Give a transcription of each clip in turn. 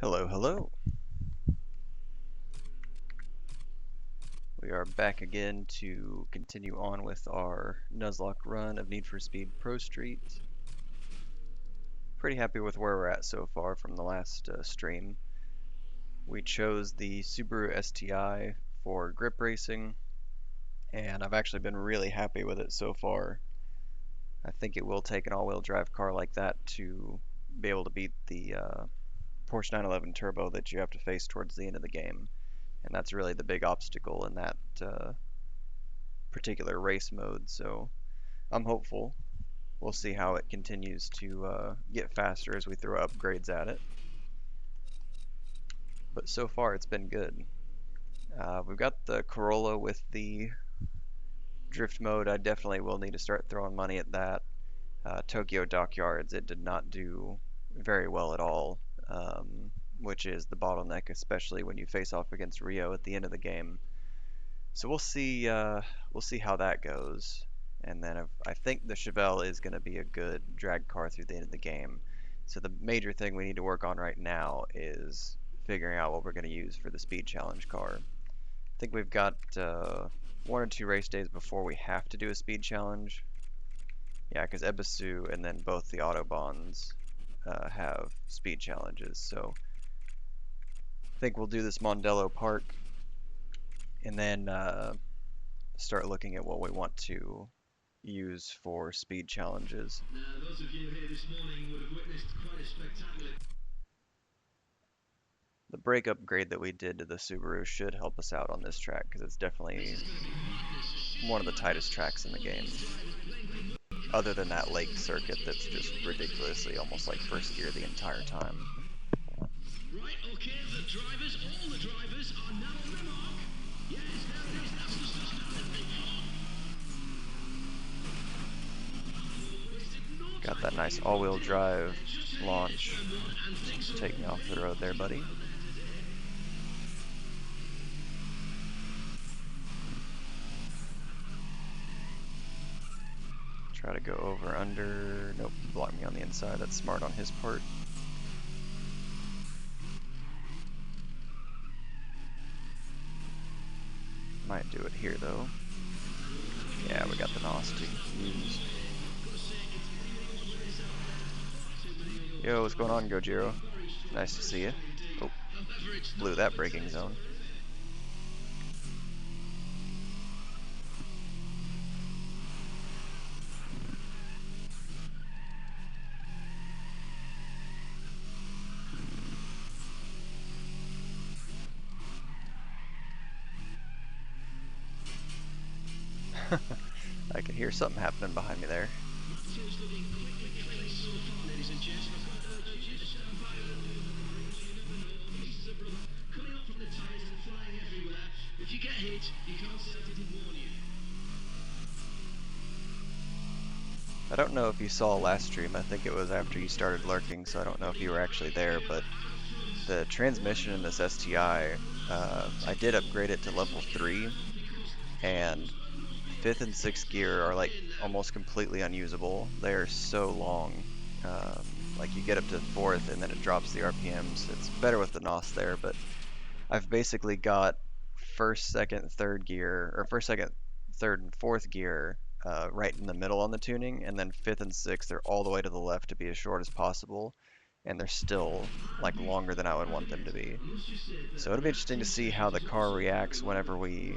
Hello, hello. We are back again to continue on with our Nuzlocke run of Need for Speed Pro Street. Pretty happy with where we're at so far from the last stream. We chose the Subaru STI for grip racing, and I've actually been really happy with it so far. I think it will take an all-wheel drive car like that to be able to beat the Porsche 911 Turbo that you have to face towards the end of the game. And that's really the big obstacle in that particular race mode. So I'm hopeful. We'll see how it continues to get faster as we throw upgrades at it. But so far it's been good. We've got the Corolla with the drift mode. I definitely will need to start throwing money at that. Tokyo Dockyards, it did not do very well at all, which is the bottleneck, especially when you face off against Rio at the end of the game. So we'll see how that goes. And then I think the Chevelle is going to be a good drag car through the end of the game. So the major thing we need to work on right now is figuring out what we're going to use for the speed challenge car. I think we've got 1 or 2 race days before we have to do a speed challenge. Yeah, because Ebisu and then both the Autobahns have speed challenges. So I think we'll do this Mondello Park and then start looking at what we want to use for speed challenges. Now, those of you here this morning would have witnessed quite a spectacular. The brake upgrade that we did to the Subaru should help us out on this track because it's definitely one of the tightest tracks in the game. Other than that lake circuit that's just ridiculously almost like first gear the entire time. Right, okay, all the drivers are now on their mark. Yes, there it is, that's the start. Got that nice all-wheel drive launch. Take me off the road there, buddy. Try to go over under. Nope, block me on the inside. That's smart on his part. Might do it here though. Yeah, we got the NOS to use. Yo, what's going on, Gojiro? Nice to see you. Oh, blew that braking zone. I can hear something happening behind me there. If you get hit, you can't say I didn't warn you. I don't know if you saw last stream. I think it was after you started lurking, so I don't know if you were actually there, but the transmission in this STI, I did upgrade it to level 3, and 5th and 6th gear are like almost completely unusable. They are so long. Like you get up to 4th and then it drops the RPMs. It's better with the NOS there, but I've basically got 1st, 2nd, 3rd gear, or 1st, 2nd, 3rd, and 4th gear right in the middle on the tuning, and then 5th and 6th they're all the way to the left to be as short as possible, and they're still like longer than I would want them to be. So it'll be interesting to see how the car reacts whenever we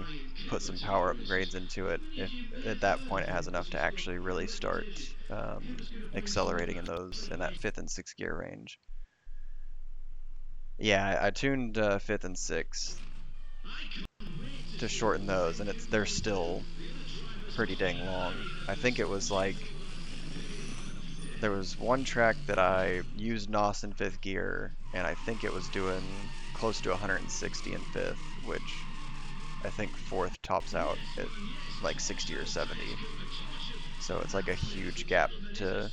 put some power upgrades into it, if at that point it has enough to actually really start accelerating in that 5th and 6th gear range. Yeah, I tuned 5th and 6th to shorten those, and they're still pretty dang long. I think it was like there was one track that I used NOS in 5th gear, and I think it was doing close to 160 in 5th, which I think 4th tops out at like 60 or 70. So it's like a huge gap to...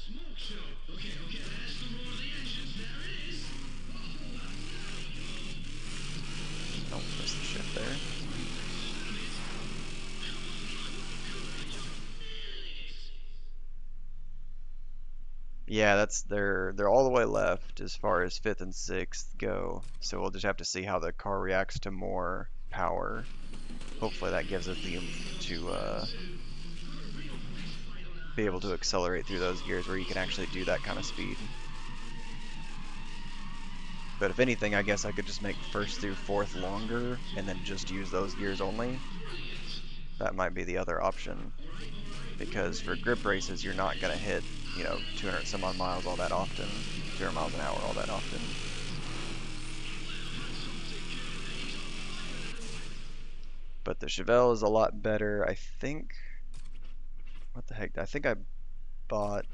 Oh, missed the shift there. Yeah, they're all the way left as far as fifth and sixth go. So we'll just have to see how the car reacts to more power. Hopefully that gives us the oomph to be able to accelerate through those gears where you can actually do that kind of speed. But if anything, I guess I could just make first through fourth longer and then just use those gears only. That might be the other option because for grip races, you're not going to hit, 200 some odd miles all that often, 200 miles an hour all that often. But the Chevelle is a lot better. I think, what the heck? I think I bought,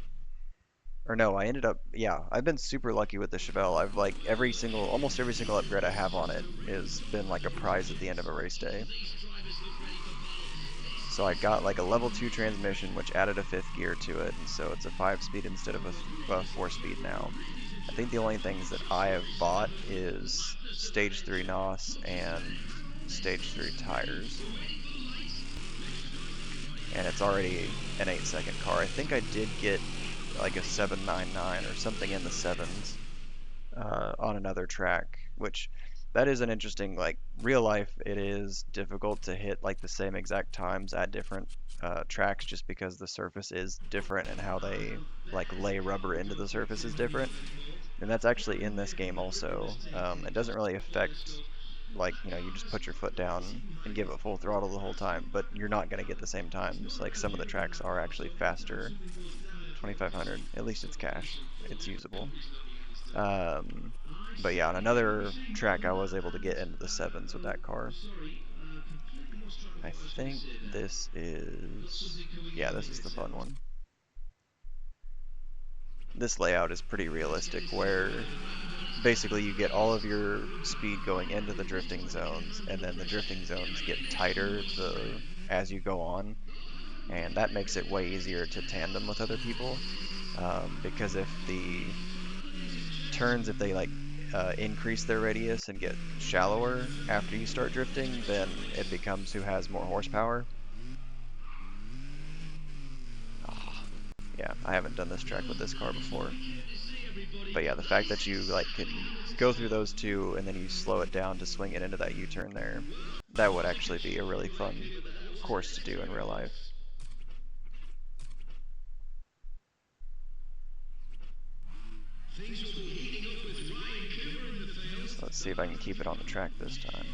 or no, I ended up, yeah, I've been super lucky with the Chevelle. I've like almost every single upgrade I have on it has been like a prize at the end of a race day. So I got like a level 2 transmission, which added a fifth gear to it, and so it's a 5 speed instead of a 4 speed now. I think the only things that I have bought is stage 3 NOS and stage 3 tires, and it's already an 8-second car. I think I did get like a 799 or something in the sevens on another track, which that is an interesting, like real life, it is difficult to hit like the same exact times at different tracks just because the surface is different and how they like lay rubber into the surface is different. And that's actually in this game also. It doesn't really affect like, you just put your foot down and give it full throttle the whole time, but you're not going to get the same times. Like some of the tracks are actually faster. 2500, at least it's cash. It's usable. Um, but yeah, on another track, I was able to get into the sevens with that car. I think this is, yeah, this is the fun one. This layout is pretty realistic where basically you get all of your speed going into the drifting zones and then the drifting zones get tighter as you go on, and that makes it way easier to tandem with other people, because if the turns, if they like increase their radius and get shallower after you start drifting, then it becomes who has more horsepower. Ah, yeah, I haven't done this track with this car before. But yeah, the fact that you like can go through those two and then you slow it down to swing it into that U-turn there, that would actually be a really fun course to do in real life. So let's see if I can keep it on the track this time.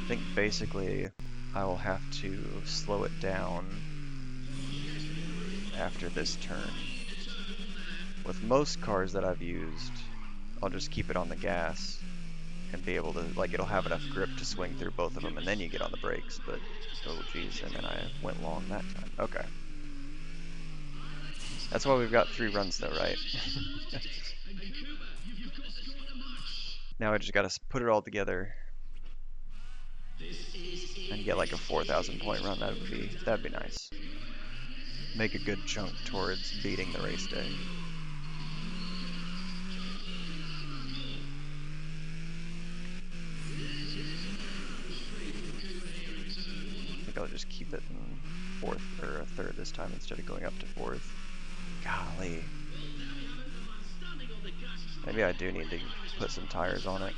I think basically I will have to slow it down after this turn. With most cars that I've used, I'll just keep it on the gas and be able to, like, it'll have enough grip to swing through both of them and then you get on the brakes, but oh geez, and then I went long that time. Okay. That's why we've got 3 runs though, right? Now I just gotta put it all together and get like a 4,000 point run. That'd be nice. Make a good chunk towards beating the race day. I think I'll just keep it in fourth or a third this time instead of going up to fourth. Golly. Maybe I do need to put some tires on it.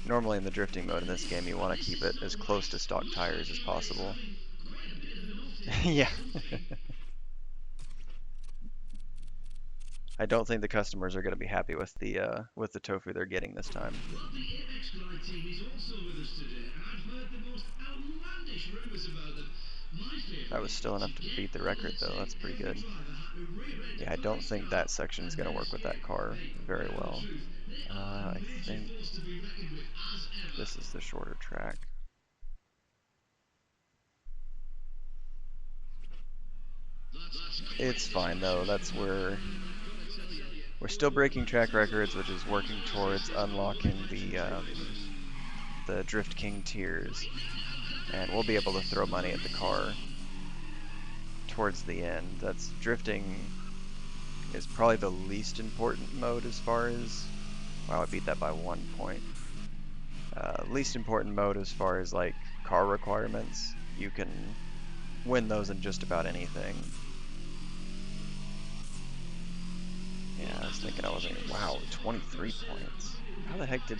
Normally in the drifting mode in this game, you want to keep it as close to stock tires as possible. Yeah, I don't think the customers are going to be happy with the tofu they're getting this time. Well, the Apex Glide team is also with us today, and I've heard the most outlandish rumours about them. My That favourite was is still enough to to get beat the on record the though. tape. That's pretty Every good. driver had to rear end Yeah, I under don't its think car that section is and going to then work with that escape. car Hey, very tell the well. truth, they are a I major think force to be reckoned with as ever. this is the shorter track. That's It's quick fine though. touch. That's where Gotta tell you, we're well, still that breaking one track turns records, around. which is working towards unlocking the Drift King tiers, and we'll be able to throw money at the car towards the end. That's drifting is probably the least important mode as far as, wow, I beat that by 1 point. Least important mode as far as like car requirements. You can win those in just about anything. Yeah, I was thinking I wasn't gonna, wow, 23 points. How the heck did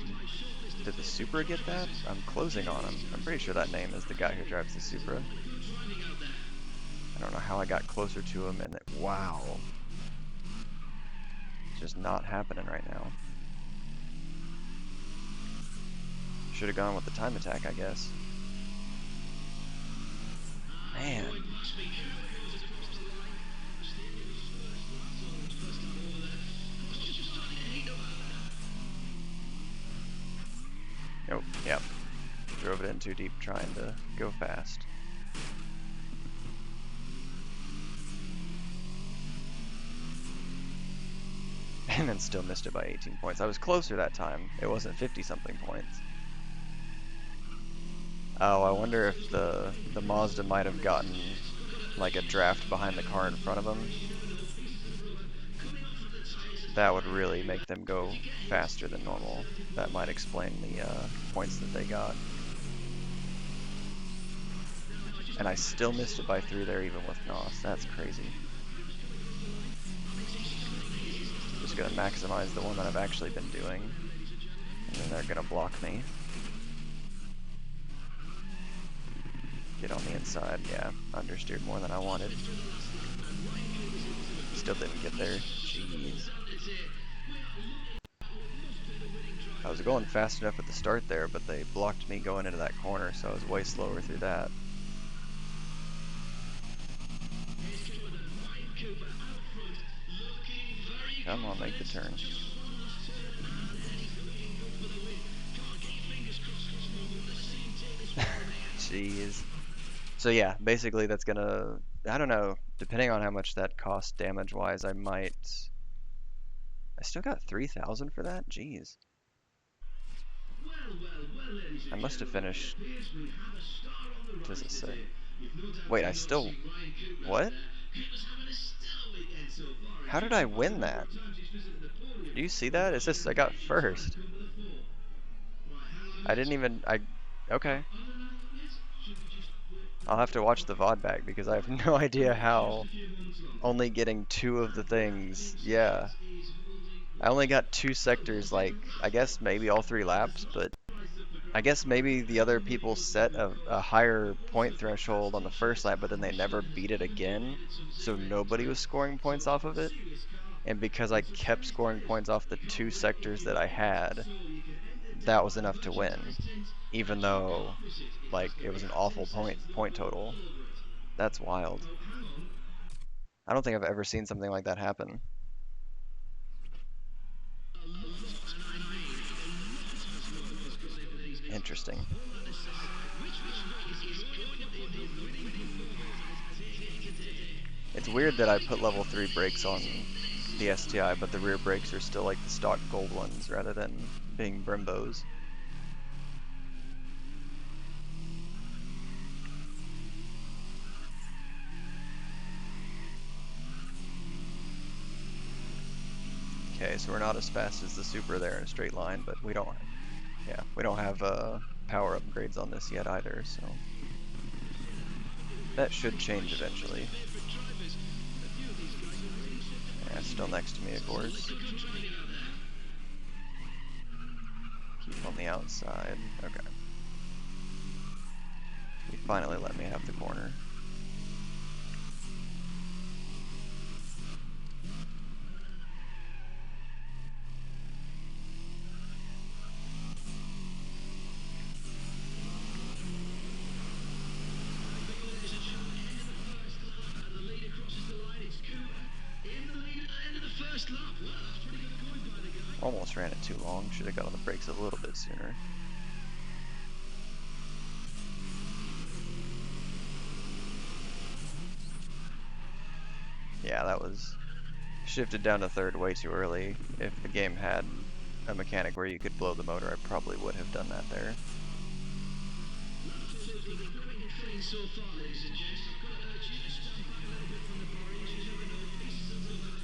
the Supra get that? I'm closing on him. I'm pretty sure that name is the guy who drives the Supra. I don't know how I got closer to him and wow. It's just not happening right now. Should have gone with the time attack, I guess. Man. Nope, yep. Drove it in too deep trying to go fast. And then still missed it by 18 points. I was closer that time. It wasn't 50 something points. Oh, I wonder if the Mazda might have gotten like a draft behind the car in front of them. That would really make them go faster than normal. That might explain the points that they got. And I still missed it by 3 there even with NOS. That's crazy. Just gonna maximize the one that I've actually been doing. And then they're gonna block me. Get on the inside. Yeah, understeered more than I wanted. Still didn't get there. Jeez. I was going fast enough at the start there, but they blocked me going into that corner, so I was way slower through that. Come on, make the turn. Jeez. So yeah, basically that's gonna, I don't know, depending on how much that cost damage-wise, I still got 3,000 for that? Jeez. I must have finished, what does it say? Wait, I still, what? How did I win that? Do you see that? It says I got first. I didn't even, okay. I'll have to watch the VOD back because I have no idea how only getting 2 of the things, yeah. I only got 2 sectors, like, I guess maybe all 3 laps, but I guess maybe the other people set a higher point threshold on the first lap, but then they never beat it again, so nobody was scoring points off of it. And because I kept scoring points off the 2 sectors that I had, that was enough to win, even though like it was an awful point total. That's wild. I don't think I've ever seen something like that happen. Interesting. It's weird that I put level 3 brakes on the STI, but the rear brakes are still like the stock gold ones rather than being Brimbos. Okay, so we're not as fast as the Supra there in a straight line, but we don't have power upgrades on this yet either, so that should change eventually. Yeah, still next to me, of course. Keep on the outside. Okay. He finally let me have the corner. Almost ran it too long. Should have got on the brakes a little bit sooner. Yeah, that was shifted down to third way too early. If the game had a mechanic where you could blow the motor, I probably would have done that there.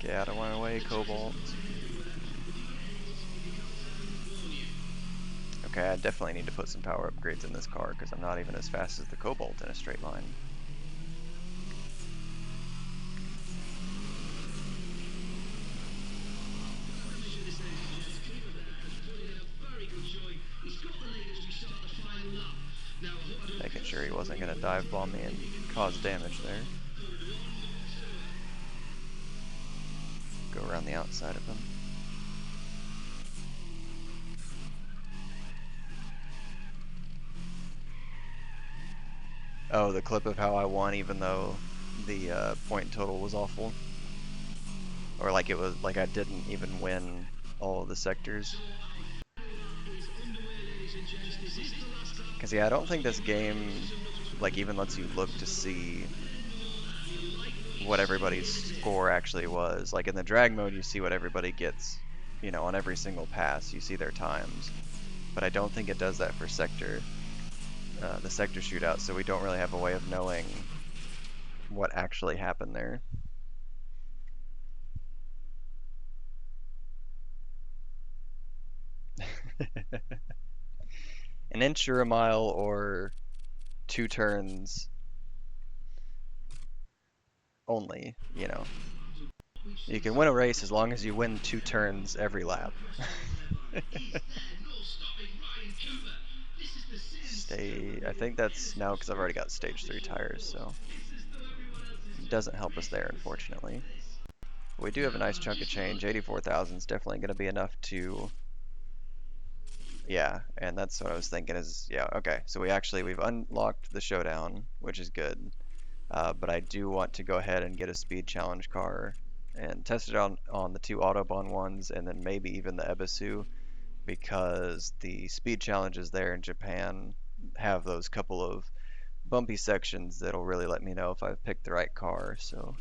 Get out of my way, Cobalt. Okay, I definitely need to put some power upgrades in this car because I'm not even as fast as the Cobalt in a straight line. sure he wasn't going to dive bomb me and cause damage there. Go around the outside of him. Oh, the clip of how I won even though the point total was awful. Or like it was like I didn't even win all of the sectors. Because yeah, I don't think this game like even lets you look to see what everybody's score actually was. Like in the drag mode, you see what everybody gets, you know, on every single pass. You see their times, but I don't think it does that for the sector shootout. So we don't really have a way of knowing what actually happened there. An inch or a mile or 2 turns only, you know. You can win a race as long as you win 2 turns every lap. Stay, I think that's now because I've already got stage 3 tires, so it doesn't help us there, unfortunately. We do have a nice chunk of change. 84,000 is definitely going to be enough to, yeah, and that's what I was thinking is, yeah, okay. So we've unlocked the showdown, which is good. But I do want to go ahead and get a speed challenge car and test it on the 2 Autobahn ones and then maybe even the Ebisu because the speed challenges there in Japan have those couple of bumpy sections that'll really let me know if I've picked the right car. So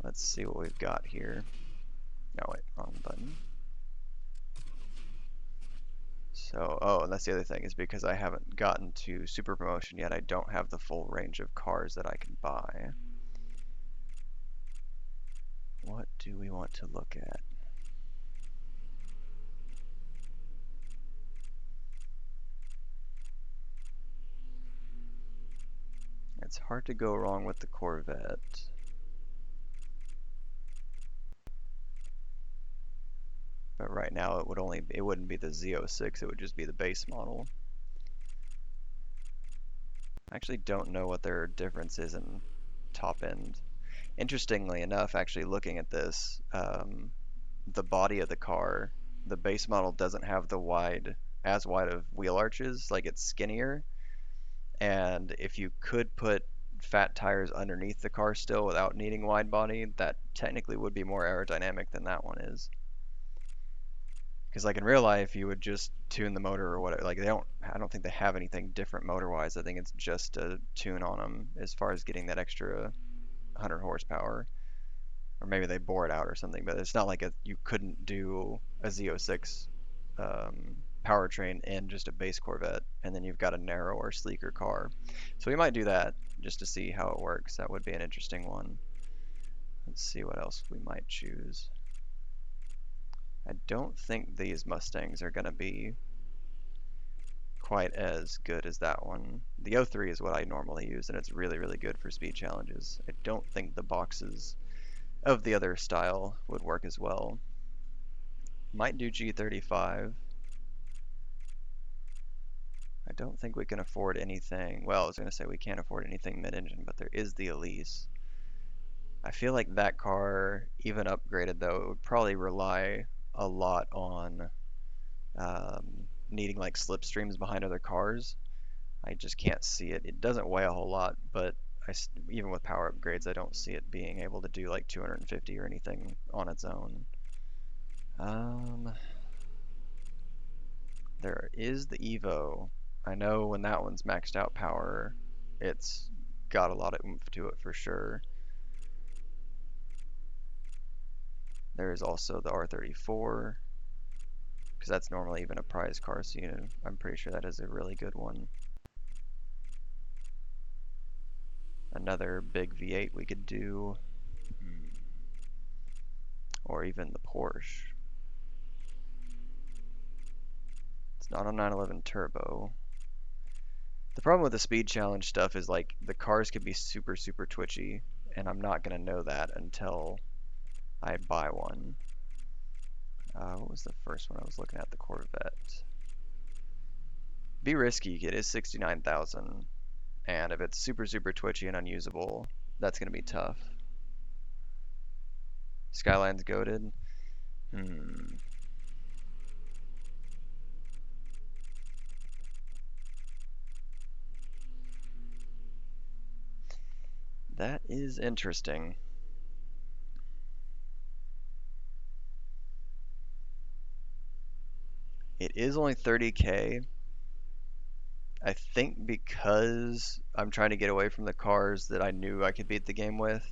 let's see what we've got here. No, wait, wrong button. So, oh, and that's the other thing is because I haven't gotten to Super Promotion yet, I don't have the full range of cars that I can buy. What do we want to look at? It's hard to go wrong with the Corvette. But right now it wouldn't be the Z06, it would just be the base model. I actually don't know what their difference is in top end. Interestingly enough, actually looking at this, the body of the car, the base model doesn't have as wide of wheel arches, like it's skinnier. And if you could put fat tires underneath the car still without needing wide body, that technically would be more aerodynamic than that one is. Because like in real life, you would just tune the motor or whatever. Like I don't think they have anything different motor-wise. I think it's just a tune on them as far as getting that extra 100 horsepower. Or maybe they bore it out or something. But it's not like you couldn't do a Z06 powertrain in just a base Corvette, and then you've got a narrower, sleeker car. So we might do that just to see how it works. That would be an interesting one. Let's see what else we might choose. I don't think these Mustangs are going to be quite as good as that one. The 03 is what I normally use, and it's really, really good for speed challenges. I don't think the boxes of the other style would work as well. Might do G35. I don't think we can afford anything. Well, I was going to say we can't afford anything mid-engine, but there is the Elise. I feel like that car, even upgraded though, it would probably rely a lot on needing like slipstreams behind other cars. I just can't see it. It doesn't weigh a whole lot, but even with power upgrades, I don't see it being able to do like 250 or anything on its own. There is the Evo. I know when that one's maxed out power, it's got a lot of oomph to it for sure. There is also the R34, because that's normally even a prize car, so I'm pretty sure that is a really good one. Another big V8 we could do, or even the Porsche. It's not a 911 Turbo. The problem with the speed challenge stuff is like the cars could be super, super twitchy, and I'm not going to know that until I buy one. What was the first one I was looking at? The Corvette. Be risky. It is 69,000. And if it's super, super twitchy and unusable, that's going to be tough. Skyline's goated. Hmm. That is interesting. It is only 30K. I think because I'm trying to get away from the cars that I knew I could beat the game with.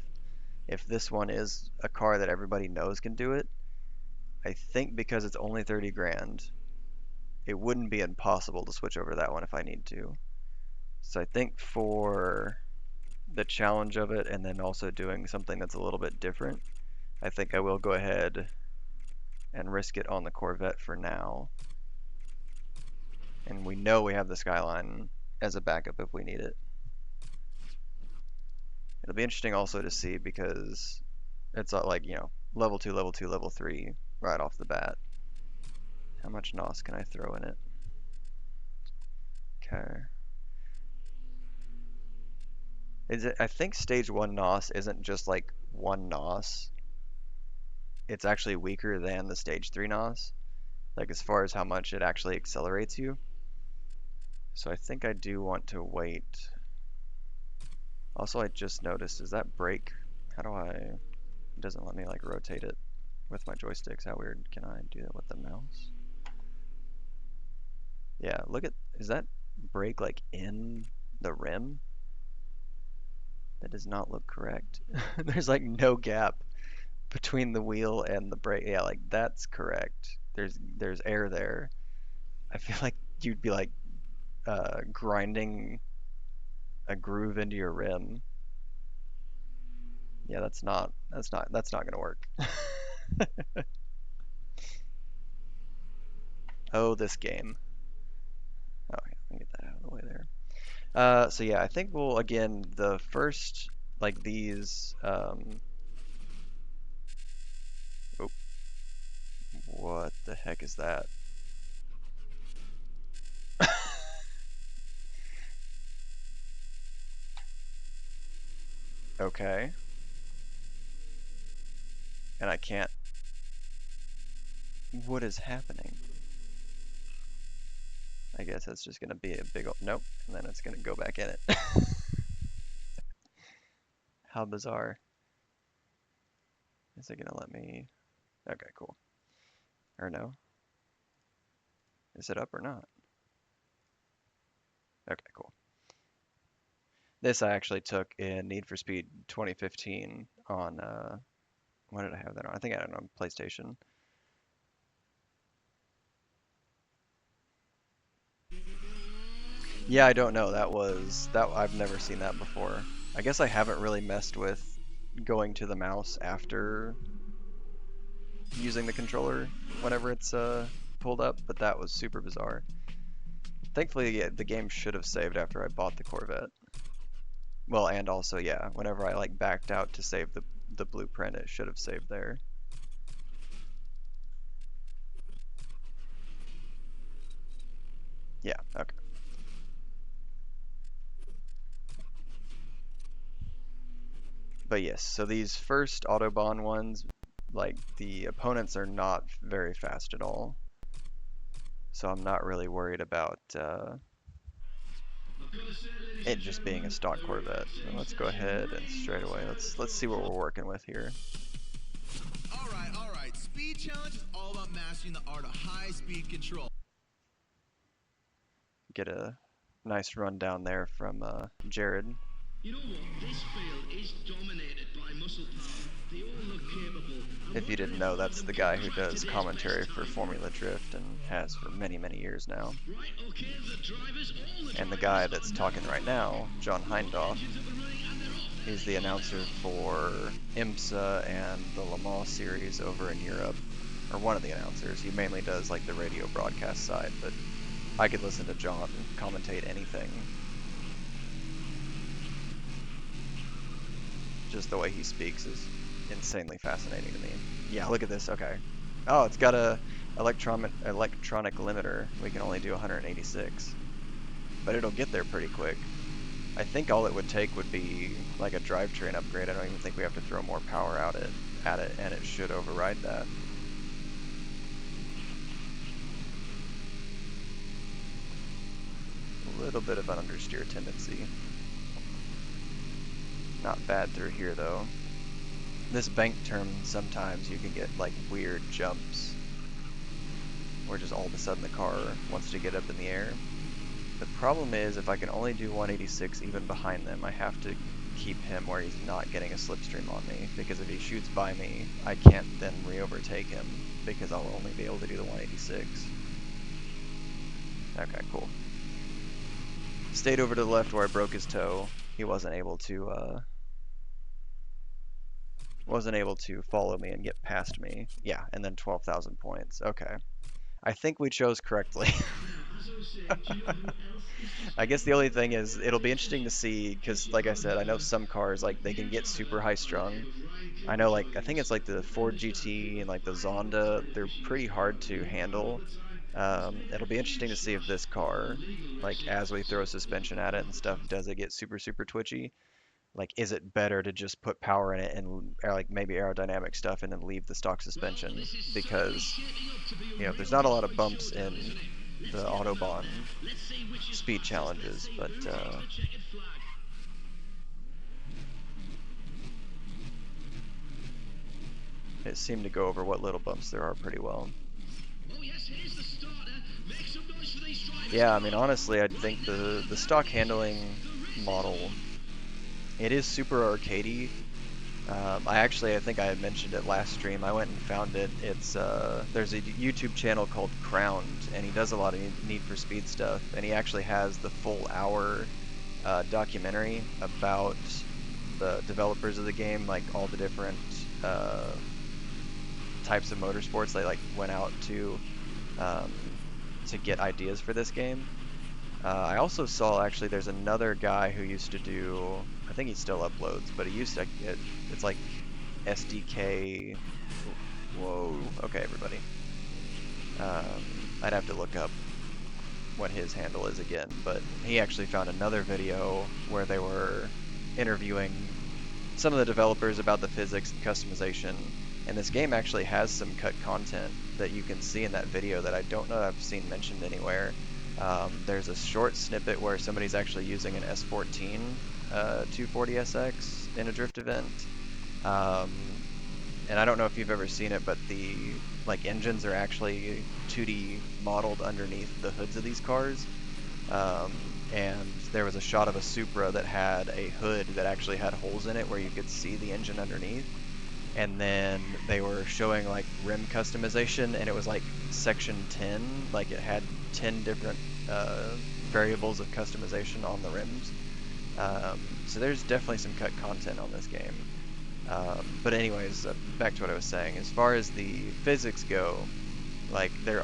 If this one is a car that everybody knows can do it, I think because it's only 30 grand, it wouldn't be impossible to switch over to that one if I need to. So I think for the challenge of it and then also doing something that's a little bit different, I think I will go ahead and risk it on the Corvette for now. And we know we have the Skyline as a backup if we need it. It'll be interesting also to see because it's not like, level 2, level 2, level 3 right off the bat. How much NOS can I throw in it? Okay. I think stage 1 NOS isn't just like 1 NOS. It's actually weaker than the stage 3 NOS, like as far as how much it actually accelerates you. So I think I do want to wait. Also, I just noticed, is that brake, it doesn't let me like rotate it with my joysticks. How weird. Can I do that with the mouse? Yeah, is that brake like in the rim? That does not look correct. There's like no gap between the wheel and the brake. Yeah, like that's correct. There's air there. I feel like you'd be like grinding a groove into your rim. Yeah, that's not gonna work. Oh, this game. Oh yeah, let me get that out of the way there. So yeah, I think we'll again the first like these. Oh, what the heck is that? Okay, and I can't. What is happening? I guess it's just gonna be a big old nope, and then it's gonna go back in it. How bizarre. Is it gonna let me? Okay, cool. Or no? Is it up or not? Okay, cool. This I actually took in Need for Speed 2015 on what did I have that on? I think I had it on PlayStation. Yeah, I don't know. That I've never seen that before. I guess I haven't really messed with going to the mouse after using the controller whenever it's pulled up, but that was super bizarre. Thankfully, yeah, the game should have saved after I bought the Corvette. Well, and also, yeah, whenever I like backed out to save the blueprint, it should have saved there. Yeah, okay. But yes, so these first Autobahn ones, like the opponents are not very fast at all. So I'm not really worried about it just being a stock Corvette. So let's go ahead and straight away, let's see what we're working with here. All right. Speed challenge is all about mastering the art of high speed control. Get a nice run down there from Jared. You know what? This field is dominated by muscle power. They all look capable. And If you one didn't very know, few that's the will guy be who track does today's commentary best for time. Formula Drift and has for many, many years now. Right, okay, all the And the drivers guy are that's now talking right on. now, John Both Hindhaugh, engines up and running and they're off. he's the Here they announcer for IMSA and the Le Mans series over in Europe, or one of the announcers. He mainly does like the radio broadcast side, but I could listen to John commentate anything. Just the way he speaks is insanely fascinating to me. Yeah, look at this. Okay. Oh, it's got a electronic limiter. We can only do 186. but it'll get there pretty quick. I think all it would take would be like a drivetrain upgrade. I don't even think we have to throw more power out at it, and it should override that. A little bit of an understeer tendency. Not bad through here though. This bank turn, sometimes you can get like weird jumps where just all of a sudden the car wants to get up in the air. The problem is if I can only do 186 even behind them, I have to keep him where he's not getting a slipstream on me, because if he shoots by me, I can't then re-overtake him because I'll only be able to do the 186. Okay, cool. Stayed over to the left where I broke his toe. He wasn't able to follow me and get past me. Yeah, and then 12,000 points. Okay. I think we chose correctly. Now, as I was saying, do you know who else is I guess the suspected? only thing is Well, it'll be police interesting to believe see his because, like I younger said, I know brother, some cars like they can the get super driver high by the name strung. of Ryan I know, like, I think Jones, it's like the would Ford understand GT the and like the fine Zonda, time they're fishing his pretty car hard to legally all handle. the time instead of It'll be ever being interesting to see if shot this for car, illegal like racing. as we throw So we have suspension to at put it that and to stuff, test. does it get super, super twitchy? Like, is it better to just put power in it and or like maybe aerodynamic stuff and then leave the stock Well, suspension? this is certainly Because, shaping up to be a there's real not a lot of heavyweight bumps showdown, isn't in it? Let's the get them out Autobahn there. Let's see which is speed fastest. Let's challenges, see but who takes the checkered flag. it seemed to go over what little bumps there are pretty well. Oh yes, here's the starter. Make some noise for these drivers. Yeah, I Come mean, on. honestly, I Right think now, the they're stock in. handling The race is model, on. it is super arcadey. I think I had mentioned it last stream. I went and found it. There's a YouTube channel called Crowned, and he does a lot of Need for Speed stuff. And he actually has the full hour documentary about the developers of the game, like all the different types of motorsports they like went out um, to get ideas for this game. I also saw actually there's another guy who used to do, I think he still uploads, but he used to, it's like SDK. Whoa. Okay, everybody. I'd have to look up what his handle is again, but he actually found another video where they were interviewing some of the developers about the physics and customization. And this game actually has some cut content that you can see in that video that I don't know I've seen mentioned anywhere. There's a short snippet where somebody's actually using an S14 240SX in a drift event. Um, and I don't know if you've ever seen it, but the like engines are actually 2D modeled underneath the hoods of these cars. And there was a shot of a Supra that had a hood that actually had holes in it where you could see the engine underneath. And then they were showing like rim customization, and it was like section 10, like it had 10 different variables of customization on the rims. So there's definitely some cut content on this game. But anyways, back to what I was saying. As far as the physics go, like they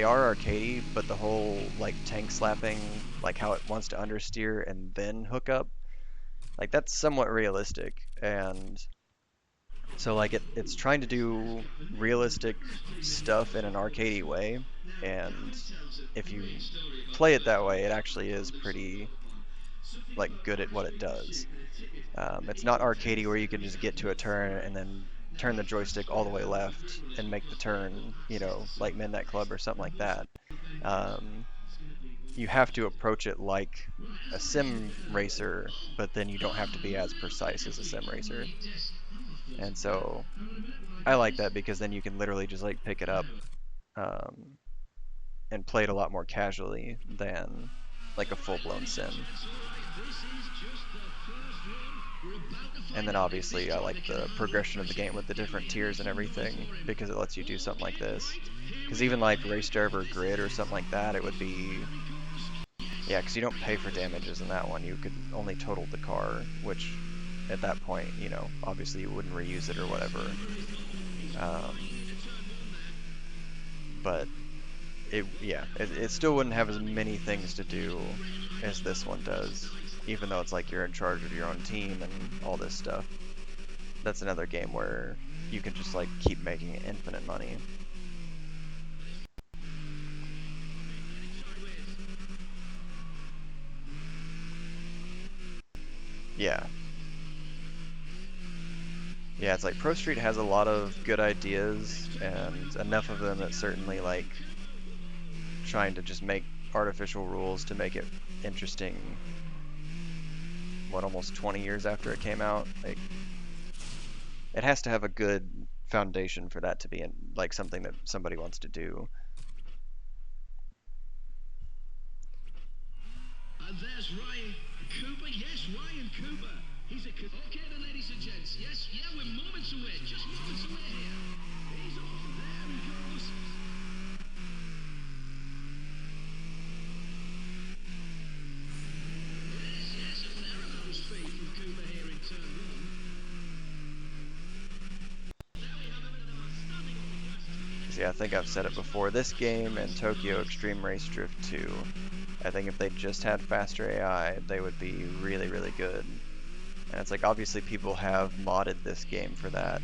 are arcadey, but the whole like tank slapping, like how it wants to understeer and then hook up, like that's somewhat realistic. And so like it's trying to do realistic stuff in an arcadey way, Now, and Gary tells if a you great story about play the it that first way, it race actually on is this pretty Autobahn. Something like about good at what it high-speed does. pursuit and a ticket that It's needs not a 10 arcadey where you can second just get to a reset. turn and then Now, turn the that's joystick all the where way the left and journalist make the was there for turn, access to some like of the Midnight best. Club or something And like what's that. the venue? Um, It's going to be one you of have those, to isn't it? approach it like Right, a let's face it. sim racer, but then you don't have to be as Look precise as at a me sim on racer. my desk. I'm not full And time. so Hang on a minute while I I get like this. that because then you can literally just like pick it up Now, um, and play it a lot more casually than like a alright, full-blown ladies and sim. gents, alright, this is just the first run. We're about to And find then out if this obviously I like driver can the handle the progression of the pressure. game with the Can we different make tiers and some noise for everything him? because it lets you do something like Okay, this. right, here Because we even go. like Race Driver This Grid or is something like that, it would the be, friendly course. yeah, Yes, because you don't right pay up for the start. damages in that one. You could only total the car, which at that point, obviously you wouldn't reuse it or Yes, whatever. driver is on. He's right Um, into turn one there. but it still wouldn't have as many things to He's got do great as lines on this the one course does, tonight. even though it's like you're in charge of your own team and all this stuff. That's another game where you can just like keep making infinite money. Sideways. Yeah. Yeah, it's like Pro Street has a lot of good ideas and enough of them that certainly like trying to just make artificial rules to make it interesting, what, almost 20 years after it came out. Like it has to have a good foundation for that to be like something that somebody wants to do. And there's Ryan Cooper. Yes, Ryan Cooper. He's a... Okay then, ladies and gents. Yes, yeah, we're moments away. Just moments away here. He's off. There he goes. Yes, yes, a fair amount of speed from Cooper here in turn one. There we have a bit of a standing on the grass. 'Cause, yeah, I think I've said it before. This game and Tokyo Extreme Race Drift 2, I think if they just had faster AI, they would be really, really good. And it's like obviously people have modded this game for that,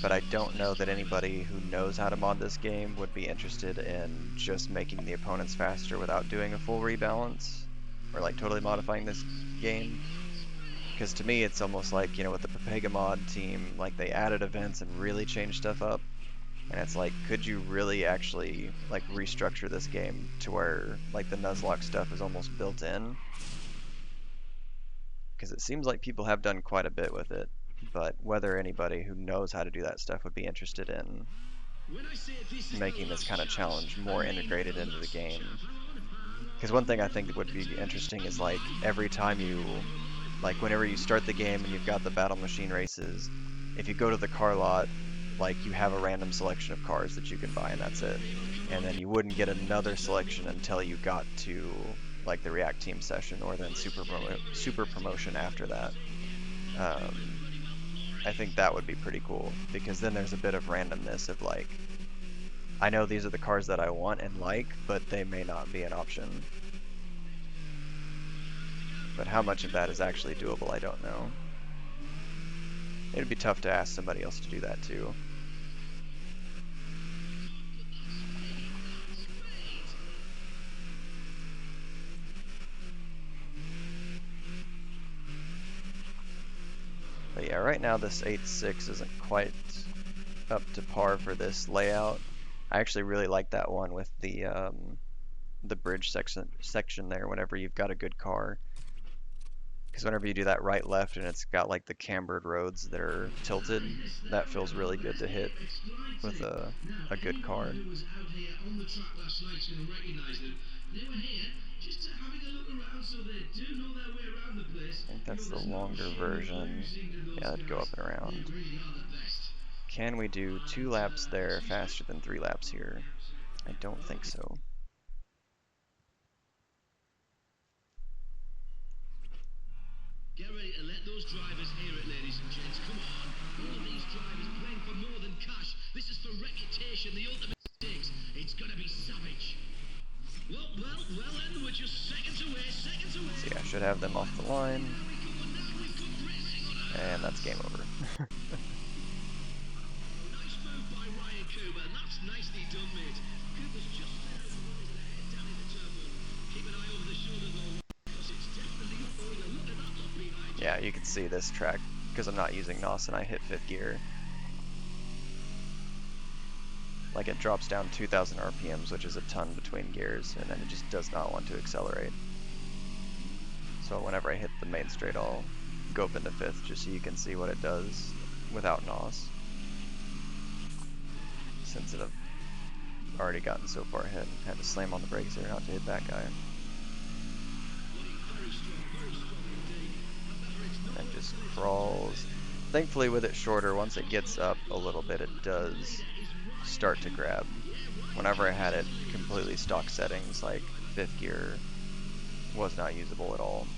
but I don't know that anybody who knows how to mod this game would be interested in just making the opponents faster without doing a full rebalance or like totally modifying this game. Because to me, it's almost like, with the Pepega mod team, like they added events and really changed stuff up. And it's like, could you really actually like restructure this game to where like the Nuzlocke stuff is almost built in? Because it seems like people have done quite a bit with it, but whether anybody who knows how to do that stuff would be interested in When I say this is the making this last kind of chance, challenge I more mean integrated the into the last game. chance. Hang Because one thing I on. think that would The be turns interesting is and like right. every time you, like whenever you start the game and you've got the battle machine races, if you go to the car lot, like you have a random selection of cars that you can buy and that's it. And then you wouldn't get another selection until you got to like the React Team session or then super promotion after that. Um, I think that would be pretty cool because then there's a bit of randomness of like, I know these are the cars that I want and like, but they may not be an option. But how much of that is actually doable, I don't know. It'd be tough to ask somebody else to do that too. But yeah, right now this 8.6 isn't quite up to par for this layout. I actually really like that one with the bridge section there whenever you've got a good car. Because whenever you do that right left and it's got like the cambered roads that are tilted, Yes, there that we feels have it. really good There's to the hit apex with lighting. Now, a good anyone car. who was out here on the track last night is going to recognise them. They were here just having a look around, so they do know their way around the place. I think You know, that's the there's no longer shame version. losing to Yeah, those that'd go guys. up and They around. really are the best. Can we do two And laps there excuse me? faster than 3 laps here? I don't think Okay. so. Get ready to let those drivers hear it, ladies and gents. Come on. All these drivers playing for more than cash. This is for reputation, the ultimate stakes. It's going to be savage. Well, then, we're just seconds away, seconds away. See, I should have them off the And line, there we go, and now we've got racing on our and that's game hands. over. Nice move by Ryan Cooper. That's nicely done, mate. Cooper's just there with the boys ahead down in the turn one. Keep an eye over the shoulder, though, because it's definitely up for you. Look at that lot behind you. Yeah, you can see this track, because I'm not using NOS and I hit 5th gear. Like it drops down 2,000 RPMs, which is a ton between gears, and then it just does not want to accelerate. So whenever I hit the main straight, I'll go up into 5th just so you can see what it does without NOS. Since I've already gotten so far ahead, had to slam on the brakes there not to hit that guy. Very strong indeed. Remember, it's And not then all just glitter and crawls. rainbows. Thankfully with it shorter, once it gets up a little bit, it The does leader is Ryan start to Cooper. grab. Yeah, Ryan Whenever I Cooper's had in it the lead. completely stock settings, like 5th gear was not usable at all.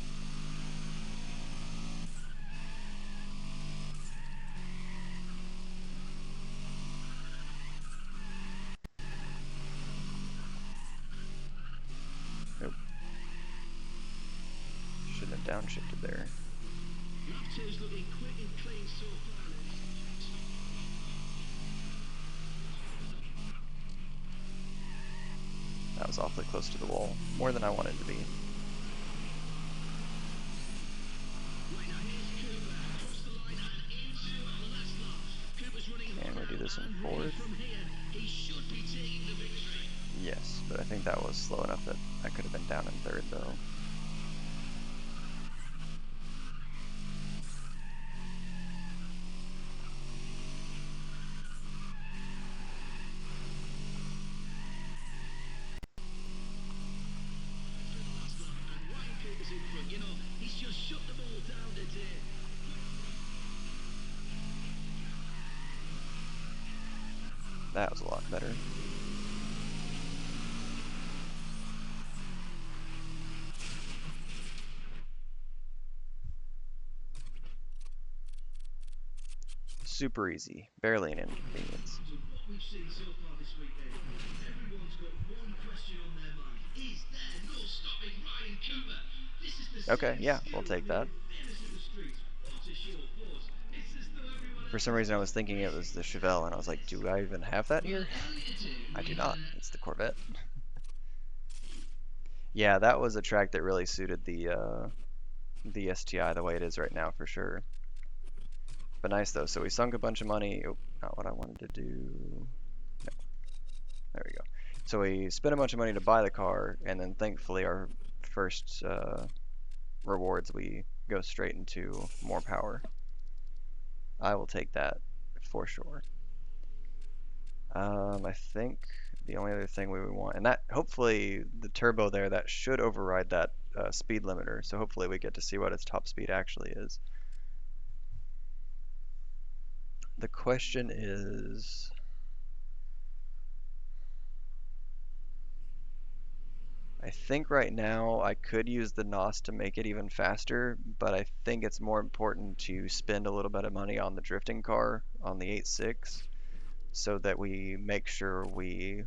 Nope, shouldn't have downshifted there. Lap two's looking quick and clean so far, ladies and gents. That was awfully close to the wall, more than I wanted to be. Right, was slow enough that I could have been down in third, though. And Ryan Cooper's in front. You know, he's just shut them all down today. That was a lot better. Super easy, barely an inconvenience. To what we've seen so far this weekend, everyone's got one question on their mind. Is there no stopping Ryan Cooper? This is the Okay, same yeah, we'll skill that take made that. him famous in the streets. What a show of force. It's as though everyone For else some has reason, I got was thinking it was the Chevelle, and I was like, do I even have that Well, here? earlier today I we do had not. a It's the Corvette. Yeah, that was a track that really suited the STI the way it is right now for sure. But nice though. So we sunk a bunch of money. Oh, not what I wanted to do. No, there we go. So we spent a bunch of money to buy the car, and then thankfully our first rewards we go straight into more power. I will take that for sure. I think the only other thing we would want, and that hopefully the turbo there, that should override that speed limiter. So hopefully we get to see what its top speed actually is. The question is, I think right now I could use the NOS to make it even faster, but I think it's more important to spend a little bit of money on the drifting car on the 8.6 so that we make sure we